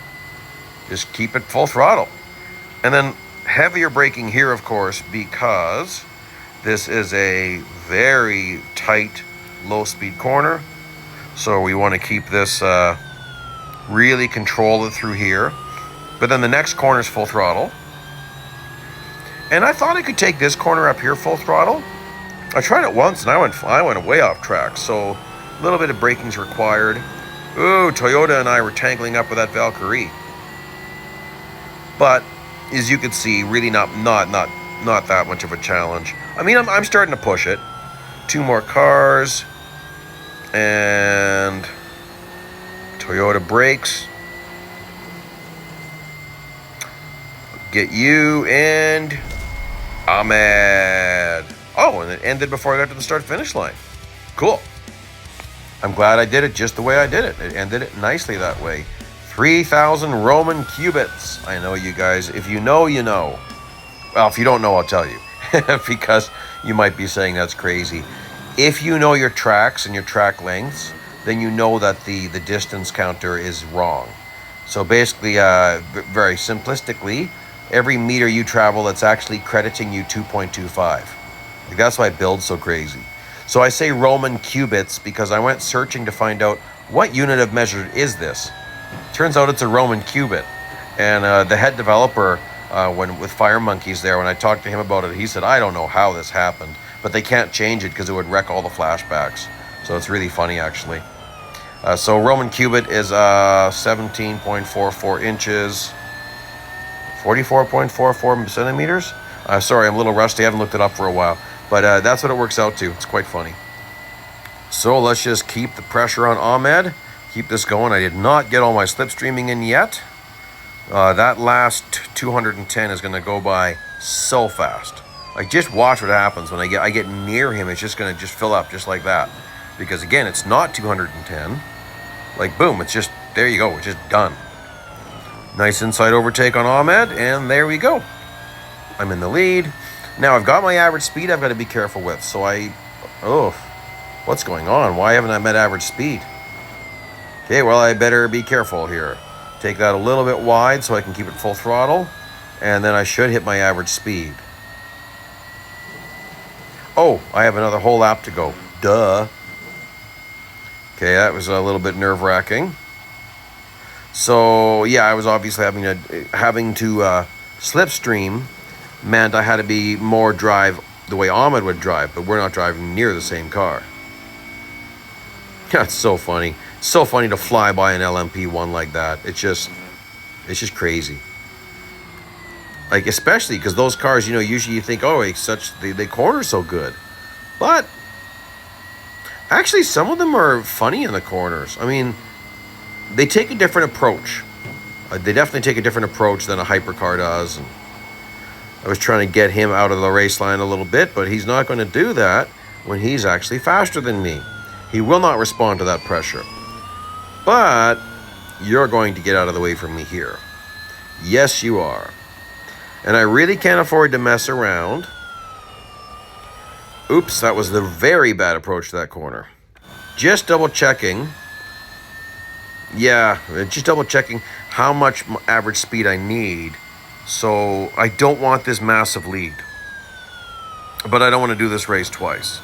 Just keep it full throttle. And then heavier braking here, of course, because this is a very tight, low-speed corner. So we want to keep this, really control it through here. But then the next corner is full throttle. And I thought I could take this corner up here full throttle. I tried it once and I went way off track. So a little bit of braking is required. Ooh, Toyota and I were tangling up with that Valkyrie. But as you can see, really not that much of a challenge. I mean, I'm starting to push it. 2 more cars. And Toyota brakes. Get you and Ahmed. Oh, and it ended before I got to the start-finish line. Cool. I'm glad I did it just the way I did it. It ended it nicely that way. 3,000 Roman cubits. I know you guys. If you know, you know. Well, if you don't know, I'll tell you. Because you might be saying that's crazy. If you know your tracks and your track lengths, then you know that the distance counter is wrong. So basically, very simplistically, every meter you travel, it's actually crediting you 2.25. Like, that's why it builds so crazy. So I say Roman cubits because I went searching to find out what unit of measure is this. Turns out it's a Roman cubit. And the head developer, with Fire Monkeys there, when I talked to him about it, he said, I don't know how this happened, but they can't change it because it would wreck all the flashbacks. So it's really funny, actually. So Roman cubit is 17.44 inches, 44.44 centimeters. Sorry, I'm a little rusty. I haven't looked it up for a while. But that's what it works out to. It's quite funny. So let's just keep the pressure on Ahmed. Keep this going. I did not get all my slipstreaming in yet. That last 210 is going to go by so fast. Like, just watch what happens when I get near him. It's just going to just fill up just like that. Because, again, it's not 210. Like, boom, it's just, there you go. It's just done. Nice inside overtake on Ahmed, and there we go. I'm in the lead. Now, I've got my average speed I've got to be careful with. So what's going on? Why haven't I met average speed? Okay, well, I better be careful here. Take that a little bit wide so I can keep it full throttle. And then I should hit my average speed. Oh, I have another whole lap to go. Duh. Okay, that was a little bit nerve-wracking. So, yeah, I was obviously having to slipstream meant I had to be more drive the way Ahmed would drive, but we're not driving near the same car. That's so funny. So funny to fly by an LMP1 like that. It's just crazy. Like, especially because those cars, usually you think, oh, they corner so good. But actually, some of them are funny in the corners. I mean, they take a different approach. They definitely take a different approach than a hypercar does. And I was trying to get him out of the race line a little bit, but he's not going to do that when he's actually faster than me. He will not respond to that pressure. But you're going to get out of the way from me here. Yes, you are. And I really can't afford to mess around. Oops, that was the very bad approach to that corner. Just double checking. Yeah, just double checking how much average speed I need. So I don't want this massive lead. But I don't want to do this race twice.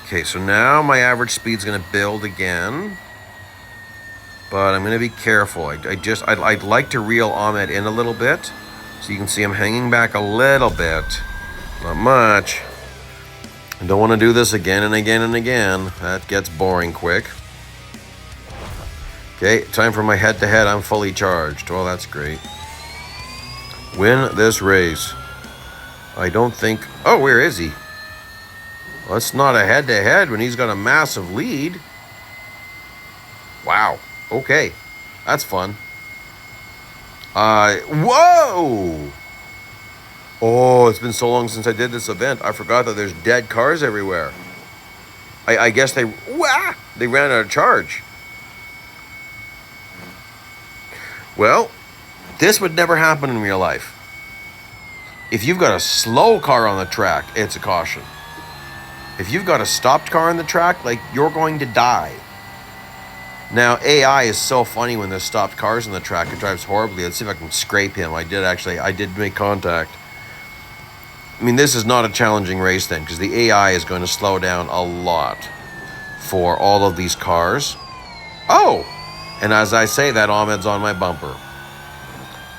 Okay, so now my average speed's going to build again. But I'm going to be careful. I'd like to reel Ahmed in a little bit. So you can see I'm hanging back a little bit. Not much. I don't want to do this again and again and again. That gets boring quick. Okay, time for my head-to-head. I'm fully charged. Well, that's great. Win this race. I don't think... Oh, where is he? Well, it's not a head-to-head when he's got a massive lead. Wow. Okay. That's fun. Whoa! Oh, it's been so long since I did this event. I forgot that there's dead cars everywhere. I guess they ran out of charge. Well, this would never happen in real life. If you've got a slow car on the track, it's a caution. If you've got a stopped car on the track, like, you're going to die. Now, AI is so funny when there's stopped cars on the track. It drives horribly. Let's see if I can scrape him. I did make contact. I mean, this is not a challenging race then, because the AI is going to slow down a lot for all of these cars. Oh! And as I say that, Ahmed's on my bumper.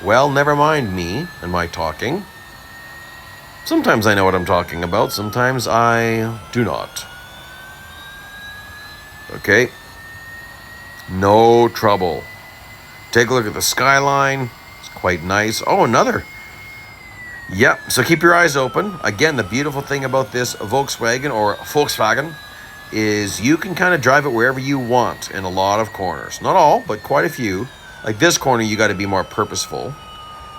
Well, never mind me and my talking. Sometimes I know what I'm talking about. Sometimes I do not. Okay. No trouble. Take a look at the skyline. It's quite nice. Oh, another. Yep. So keep your eyes open. Again, the beautiful thing about this Volkswagen is you can kind of drive it wherever you want in a lot of corners. Not all, but quite a few. Like this corner, you got to be more purposeful.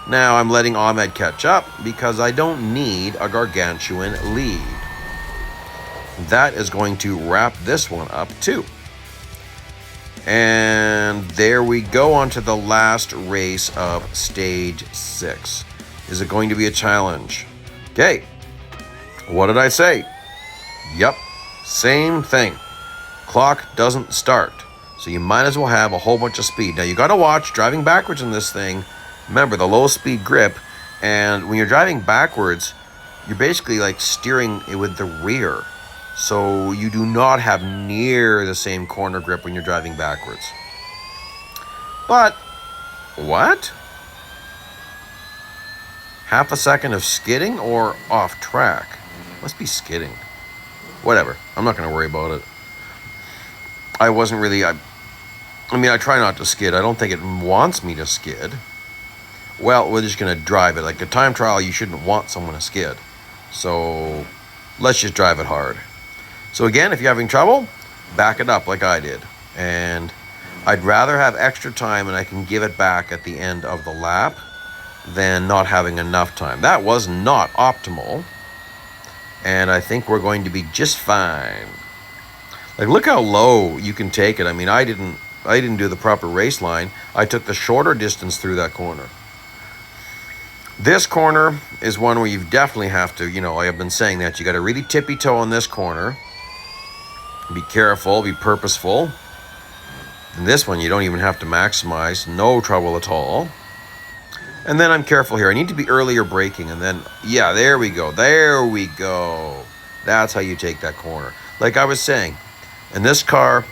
Now I'm letting Ahmed catch up because I don't need a gargantuan lead. That is going to wrap this one up too. And there we go on to the last race of stage 6. Is it going to be a challenge? Okay. What did I say? Yep. Same thing. Clock doesn't start. So you might as well have a whole bunch of speed. Now you got to watch driving backwards in this thing. Remember the low speed grip. And when you're driving backwards, you're basically like steering it with the rear. So you do not have near the same corner grip when you're driving backwards. But, what? Half a second of skidding or off track? Must be skidding. Whatever. I'm not going to worry about it. I wasn't really... I try not to skid. I don't think it wants me to skid. Well, we're just going to drive it. Like a time trial, you shouldn't want someone to skid. So, let's just drive it hard. So again, if you're having trouble, back it up like I did. And I'd rather have extra time and I can give it back at the end of the lap than not having enough time. That was not optimal. And I think we're going to be just fine. Like, look how low you can take it. I mean, I didn't do the proper race line. I took the shorter distance through that corner. This corner is one where you definitely have to, I have been saying that. You got to really tippy-toe on this corner. Be careful, be purposeful. In this one, you don't even have to maximize. No trouble at all. And then I'm careful here. I need to be earlier braking. And then, yeah, there we go. There we go. That's how you take that corner. Like I was saying, in this car,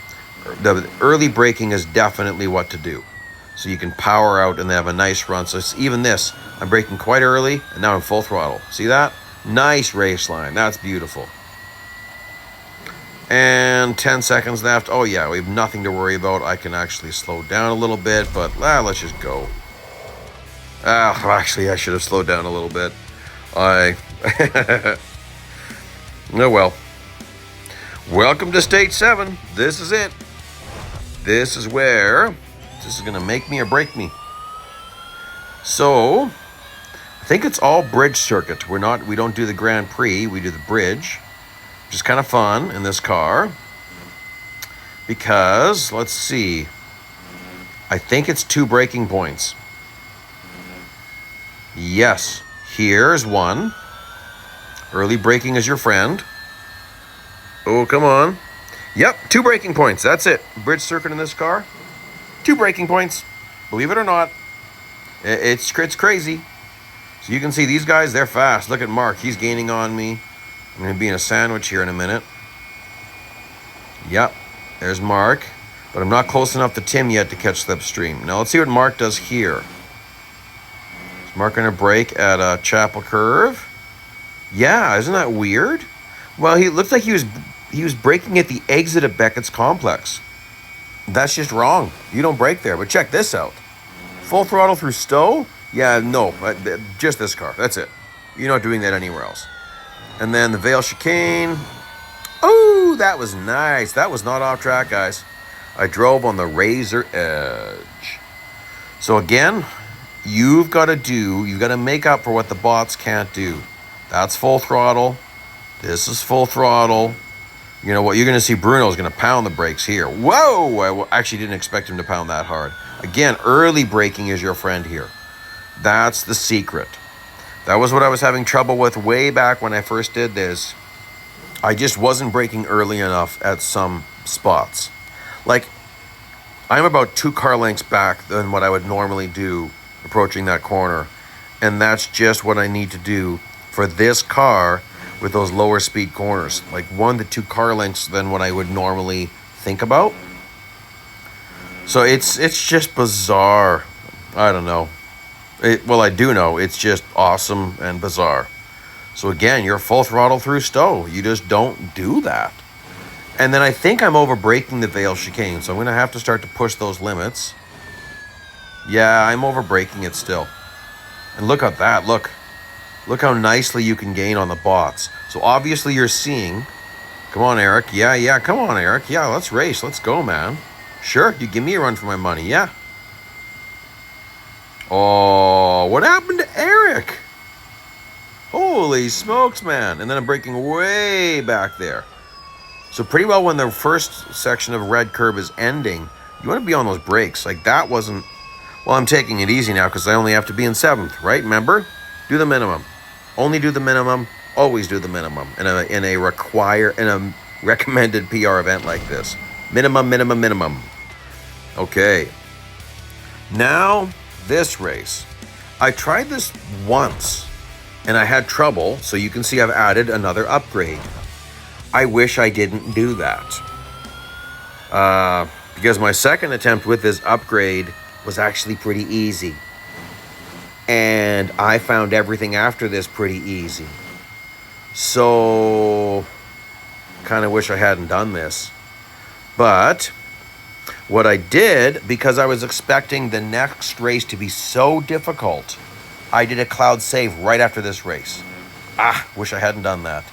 the early braking is definitely what to do. So you can power out and have a nice run. So even this, I'm braking quite early, and now I'm full throttle. See that? Nice race line. That's beautiful. And 10 seconds left. Oh yeah, we have nothing to worry about. I can actually slow down a little bit, but let's just go. Actually, I should have slowed down a little bit. Oh well. Welcome to stage 7. This is it. This is where this is gonna make me or break me. So I think it's all bridge circuit. We don't do the Grand Prix, we do the bridge, which is kind of fun in this car. Because, let's see, I think it's 2 braking points. Yes, here's one. Early braking is your friend. Oh, come on. Yep, 2 braking points. That's it. Bridge circuit in this car. 2 braking points. Believe it or not. It's crazy. So you can see these guys, they're fast. Look at Mark. He's gaining on me. I'm going to be in a sandwich here in a minute. Yep, there's Mark. But I'm not close enough to Tim yet to catch slipstream. Now let's see what Mark does here. Is Mark going to brake at a Chapel Curve? Yeah, isn't that weird? Well, he looked like he was braking at the exit of Beckett's complex. That's just wrong. You don't brake there. But check this out. Full throttle through Stowe? Yeah, no, just this car. That's it. You're not doing that anywhere else. And then the Vale Chicane. Oh, that was nice. That was not off track, guys. I drove on the razor edge. So again, you've got to make up for what the bots can't do. That's full throttle. This is full throttle. You know what? You're going to see Bruno's going to pound the brakes here. Whoa! I actually didn't expect him to pound that hard. Again, early braking is your friend here. That's the secret. That was what I was having trouble with way back when I first did this. I just wasn't braking early enough at some spots. Like, I'm about 2 car lengths back than what I would normally do approaching that corner. And that's just what I need to do for this car with those lower speed corners. Like 1 to 2 car lengths than what I would normally think about. So it's just bizarre. I don't know. Well, I do know. It's just awesome and bizarre. So again, you're full throttle through Stowe. You just don't do that. And then I think I'm over braking the Vale Chicane. So I'm going to have to start to push those limits. Yeah, I'm over braking it still. And look at that. Look how nicely you can gain on the bots. So obviously you're seeing. Come on, Eric. Yeah. Come on, Eric. Yeah, let's race. Let's go, man. Sure, you give me a run for my money. Yeah. Oh, what happened to Eric? Holy smokes, man. And then I'm braking way back there. So pretty well when the first section of red curb is ending, you want to be on those brakes. Like that wasn't... Well, I'm taking it easy now because I only have to be in 7th, right? Remember? Do the minimum. Only do the minimum. Always do the minimum in a recommended PR event like this. Minimum. Okay. Now, this race. I tried this once, and I had trouble, so you can see I've added another upgrade. I wish I didn't do that. Because my second attempt with this upgrade was actually pretty easy. And I found everything after this pretty easy. So, kind of wish I hadn't done this. But what I did, because I was expecting the next race to be so difficult, I did a cloud save right after this race. Wish I hadn't done that.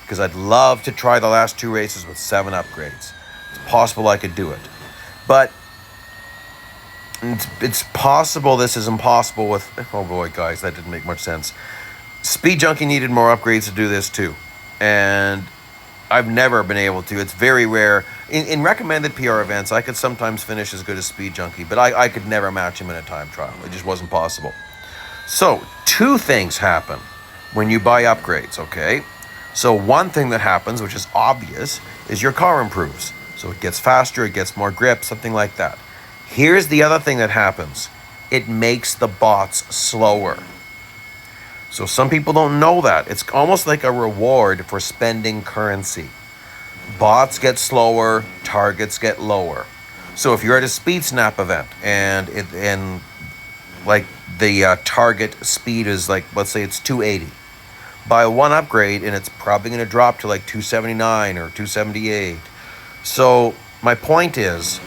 Because I'd love to try the last 2 races with 7 upgrades. It's possible I could do it. But it's possible this is impossible with... Oh boy, guys, that didn't make much sense. Speed Junkie needed more upgrades to do this too. And I've never been able to. It's very rare. In recommended PR events, I could sometimes finish as good as Speed Junkie, but I could never match him in a time trial. It just wasn't possible. So, 2 things happen when you buy upgrades, okay? So one thing that happens, which is obvious, is your car improves. So it gets faster, it gets more grip, something like that. Here's the other thing that happens. It makes the bots slower. So some people don't know that. It's almost like a reward for spending currency. Bots get slower, targets get lower. So if you're at a Speed Snap event and the target speed is like, let's say it's 280. buy one upgrade and it's probably going to drop to like 279 or 278. So my point is,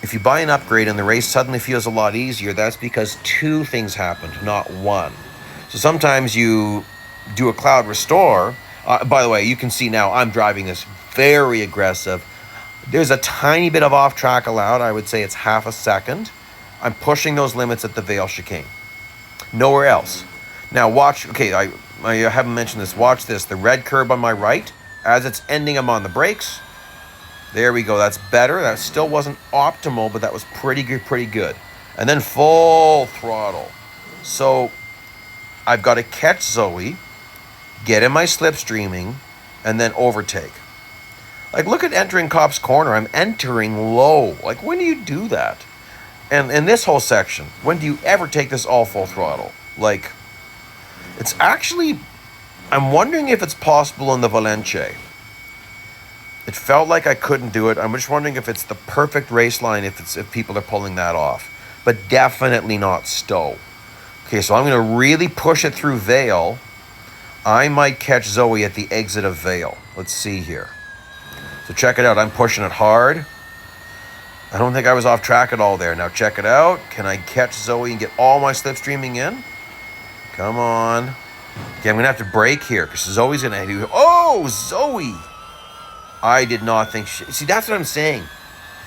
if you buy an upgrade and the race suddenly feels a lot easier, that's because two things happened, not one. So sometimes you do a cloud restore. By the way, you can see now I'm driving this very aggressive. There's a tiny bit of off track allowed. I would say it's half a second. I'm pushing those limits at the Vale chicane. Nowhere else. Now watch, okay, I haven't mentioned this. Watch this, the red curb on my right. As it's ending, I'm on the brakes. There we go, that's better. That still wasn't optimal, but that was pretty good. And then full throttle. So I've got to catch Zoe, get in my slipstreaming, and then overtake. Like, look at entering Cop's Corner. I'm entering low. Like, when do you do that? And in this whole section, when do you ever take this all full throttle? Like, it's actually, I'm wondering if it's possible in the Valencia. It felt like I couldn't do it. I'm just wondering if it's the perfect race line, if people are pulling that off. But definitely not Stowe. Okay, so I'm going to really push it through Vale. I might catch Zoe at the exit of Vale. Let's see here. So check it out. I'm pushing it hard. I don't think I was off track at all there. Now check it out. Can I catch Zoe and get all my slipstreaming in? Come on. Okay, I'm going to have to brake here because Zoe's going to do... Oh, Zoe! I did not think... See, that's what I'm saying.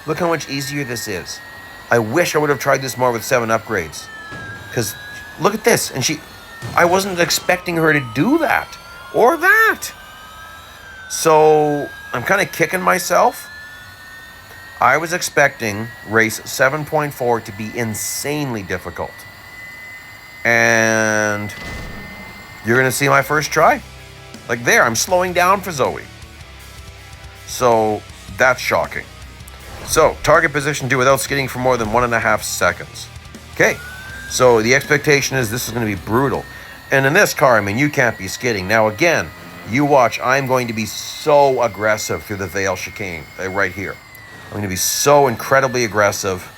Look how much easier this is. I wish I would have tried this more with 7 upgrades. Because look at this. And I wasn't expecting her to do that. Or that. So I'm kind of kicking myself. I was expecting race 7.4 to be insanely difficult. And you're going to see my first try. Like there, I'm slowing down for Zoe. So that's shocking. So target position 2 without skidding for more than 1.5 seconds. Okay, so the expectation is this is going to be brutal. And in this car, I mean, you can't be skidding. Now again, you watch, I'm going to be so aggressive through the Vale chicane, right here. I'm going to be so incredibly aggressive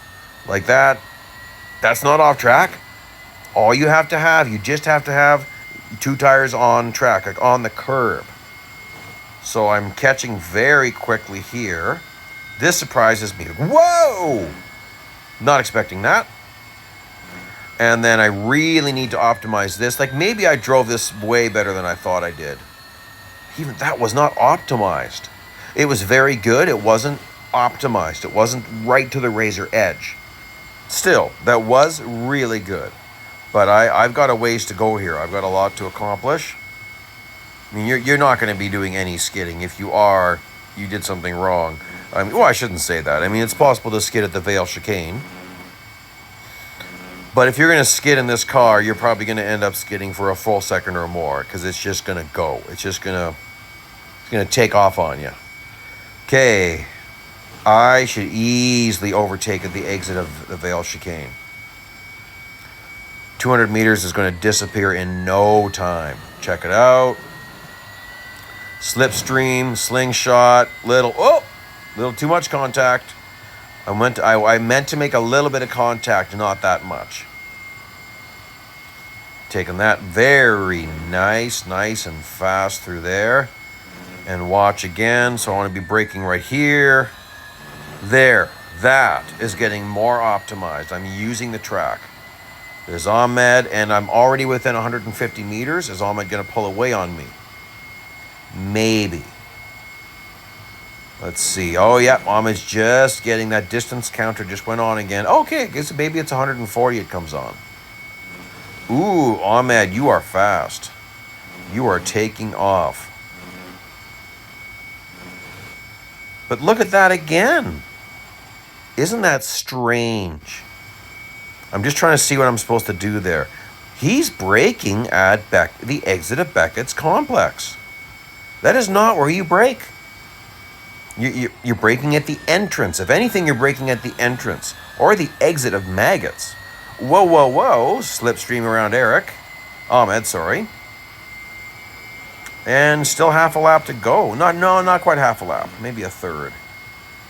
like that. That's not off track. All you just have to have 2 tires on track, like on the curb. So I'm catching very quickly here. This surprises me. Whoa! Not expecting that. And then I really need to optimize this. Like maybe I drove this way better than I thought I did. Even that was not optimized. It was very good. It wasn't optimized. It wasn't right to the razor edge. Still, that was really good. But I've got a ways to go here. I've got a lot to accomplish. I mean, you're not going to be doing any skidding. If you are, you did something wrong. I mean, well, I shouldn't say that. I mean, it's possible to skid at the Vale chicane. But if you're going to skid in this car, you're probably going to end up skidding for a full second or more because it's just going to go. It's just going to take off on you. Okay. I should easily overtake at the exit of the Vale chicane. 200 meters is going to disappear in no time. Check it out. Slipstream, slingshot, little too much contact. I meant to make a little bit of contact, not that much. Taking that very nice and fast through there. And watch again. So I want to be braking right here. There. That is getting more optimized. I'm using the track. There's Ahmed, and I'm already within 150 meters. Is Ahmed going to pull away on me? Maybe. Let's see. Oh, yeah. Ahmed's just getting that distance counter. Just went on again. Okay, I guess maybe it's 140 it comes on. Ooh, Ahmed, you are fast. You are taking off. But look at that again. Isn't that strange? I'm just trying to see what I'm supposed to do there. He's braking at the exit of Beckett's complex. That is not where you brake. You're braking at the entrance. If anything, you're braking at the entrance or the exit of Maggots. Whoa. Slipstream around Eric. Ahmed, sorry. And still half a lap to go. Not quite half a lap. Maybe a third.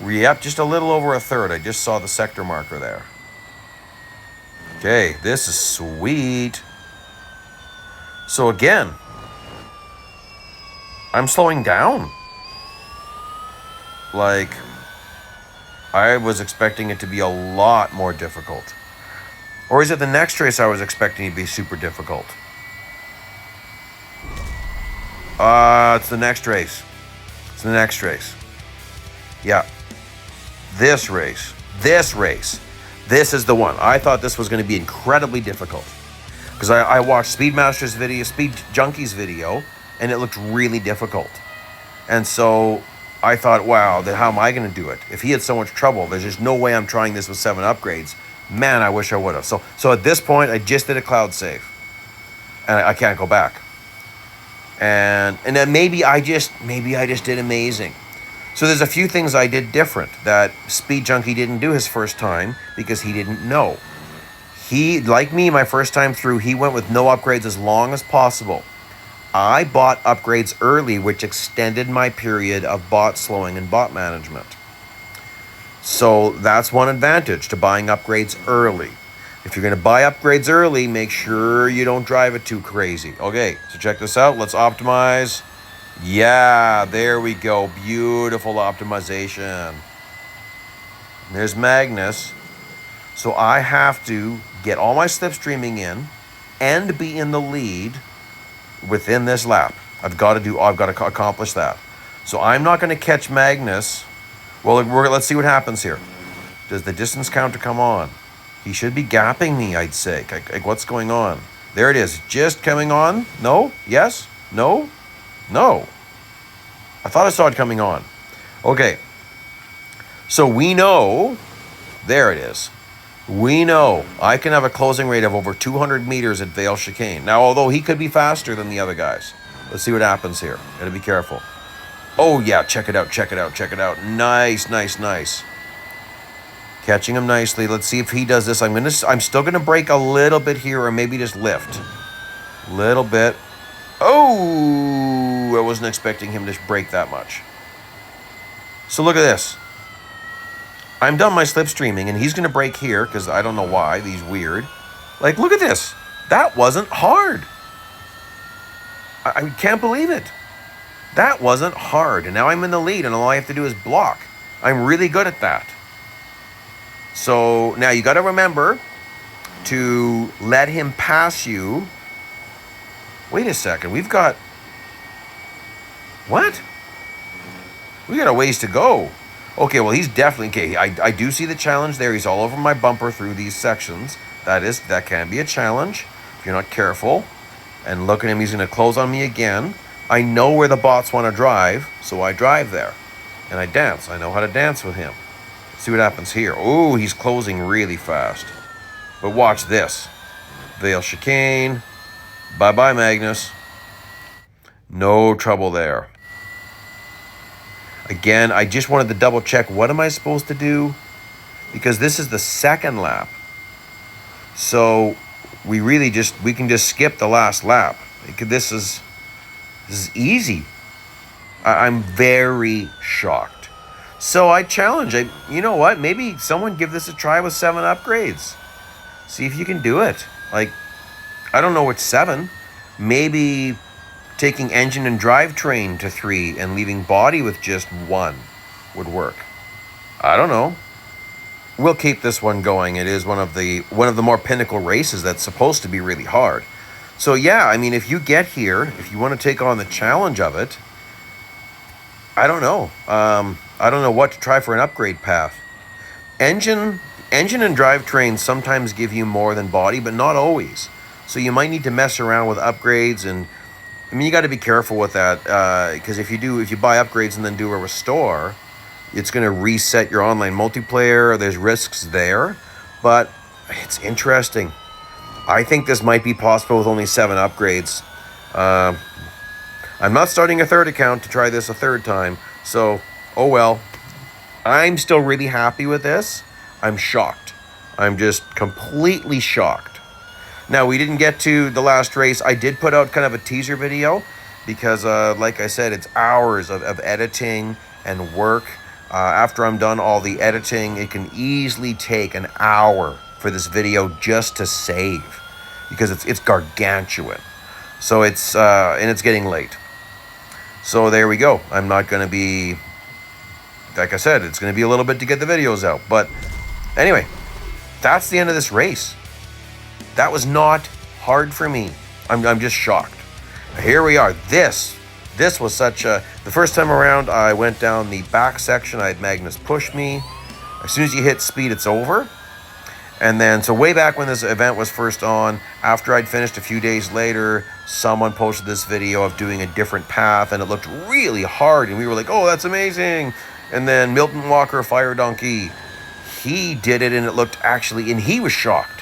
Yep, just a little over a third. I just saw the sector marker there. Okay, this is sweet. So again, I'm slowing down. Like, I was expecting it to be a lot more difficult. Or is it the next race I was expecting to be super difficult? It's the next race. It's the next race. Yeah. This race. This is the one. I thought this was going to be incredibly difficult. Because I watched Speedmaster's video, Speed Junkie's video, and it looked really difficult. And so I thought, wow, then how am I going to do it? If he had so much trouble, there's just no way I'm trying this with 7 upgrades. Man, I wish I would have. So at this point, I just did a cloud save. And I can't go back. And then maybe I just did amazing. So there's a few things I did different that Speed Junkie didn't do his first time because he didn't know. He, like me, my first time through, he went with no upgrades as long as possible. I bought upgrades early, which extended my period of bot slowing and bot management. So that's one advantage to buying upgrades early. If you're going to buy upgrades early, make sure you don't drive it too crazy. Okay, so check this out. Let's optimize. Yeah, there we go. Beautiful optimization. There's Magnus. So I have to get all my slipstreaming in and be in the lead within this lap. I've got to accomplish that. So I'm not going to catch Magnus. Well, let's see what happens here. Does the distance counter come on? He should be gapping me, I'd say. Like, what's going on? There it is. Just coming on. No? Yes? No? No. I thought I saw it coming on. Okay. So we know. There it is. We know I can have a closing rate of over 200 meters at Vale Chicane. Now, although he could be faster than the other guys. Let's see what happens here. Gotta be careful. Oh, yeah. Check it out. Check it out. Check it out. Nice, nice, nice. Catching him nicely. Let's see if he does this. I'm still gonna brake a little bit here, or maybe just lift. Little bit. Oh, I wasn't expecting him to brake that much. So look at this. I'm done my slipstreaming, and he's gonna brake here because I don't know why. He's weird. Like, look at this. That wasn't hard. I can't believe it. That wasn't hard, and now I'm in the lead, and all I have to do is block. I'm really good at that. So now you got to remember to let him pass you. Wait a second. We've got... What? We got a ways to go. Okay, well, he's definitely... Okay, I do see the challenge there. He's all over my bumper through these sections. That can be a challenge if you're not careful. And look at him. He's going to close on me again. I know where the bots want to drive, so I drive there. And I dance. I know how to dance with him. See what happens here. Oh, he's closing really fast. But watch this. Vale Chicane. Bye-bye, Magnus. No trouble there. Again, I just wanted to double check. What am I supposed to do? Because this is the second lap. So we can just skip the last lap. This is easy. I'm very shocked. So I challenge. You know what? Maybe someone give this a try with 7 upgrades. See if you can do it. Like, I don't know what's 7. Maybe taking engine and drivetrain to 3 and leaving body with just 1 would work. I don't know. We'll keep this one going. It is one of the more pinnacle races that's supposed to be really hard. So yeah, I mean, if you get here, if you want to take on the challenge of it, I don't know. I don't know what to try for an upgrade path. Engine and drivetrain sometimes give you more than body, but not always. So you might need to mess around with upgrades, and I mean, you got to be careful with that because if you buy upgrades and then do a restore, it's going to reset your online multiplayer. There's risks there, but it's interesting. I think this might be possible with only 7 upgrades. I'm not starting a third account to try this a third time, so oh well. I'm still really happy with this. I'm shocked. I'm just completely shocked. Now, we didn't get to the last race. I did put out kind of a teaser video because, like I said, it's hours of editing and work. After I'm done all the editing, it can easily take an hour for this video just to save because it's gargantuan. So it's and it's getting late. So there we go. I'm not going to be, like I said, it's going to be a little bit to get the videos out. But anyway, that's the end of this race. That was not hard for me. I'm just shocked. Here we are. This was such a... The first time around, I went down the back section. I had Magnus push me. As soon as you hit speed, it's over. And then, so way back when this event was first on, after I'd finished a few days later, someone posted this video of doing a different path, and it looked really hard, and we were like, oh, that's amazing. And then Milton Walker, Fire Donkey, he did it, and it looked actually, and he was shocked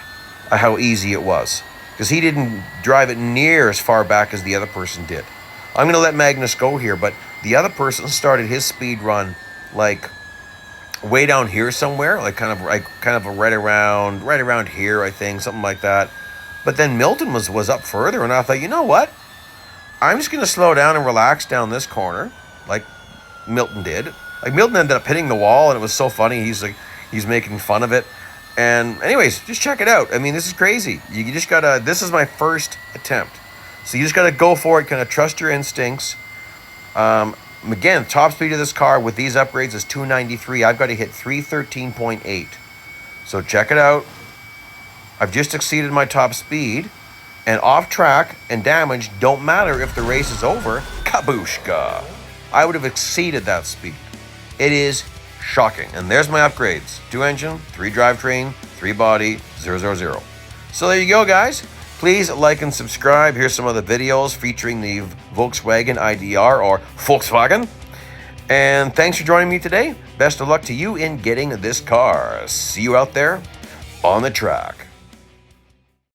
at how easy it was, because he didn't drive it near as far back as the other person did. I'm going to let Magnus go here, but the other person started his speed run, like, way down here somewhere, like kind of right around here, I think, something like that. But then Milton was up further, and I thought, you know what? I'm just gonna slow down and relax down this corner, like Milton did. Like Milton ended up hitting the wall, and it was so funny. He's making fun of it. And anyways, just check it out. I mean, this is crazy. You just gotta. This is my first attempt, so you just gotta go for it. Kind of trust your instincts. Again, top speed of this car with these upgrades is 293. I've got to hit 313.8. So check it out. I've just exceeded my top speed. And off track and damage don't matter if the race is over. Kabushka. I would have exceeded that speed. It is shocking. And there's my upgrades. 2 engine, 3 drivetrain, 3 body, 000. So there you go, guys. Please like and subscribe. Here's some other videos featuring the Volkswagen ID.R or Volkswagen. And thanks for joining me today. Best of luck to you in getting this car. See you out there on the track.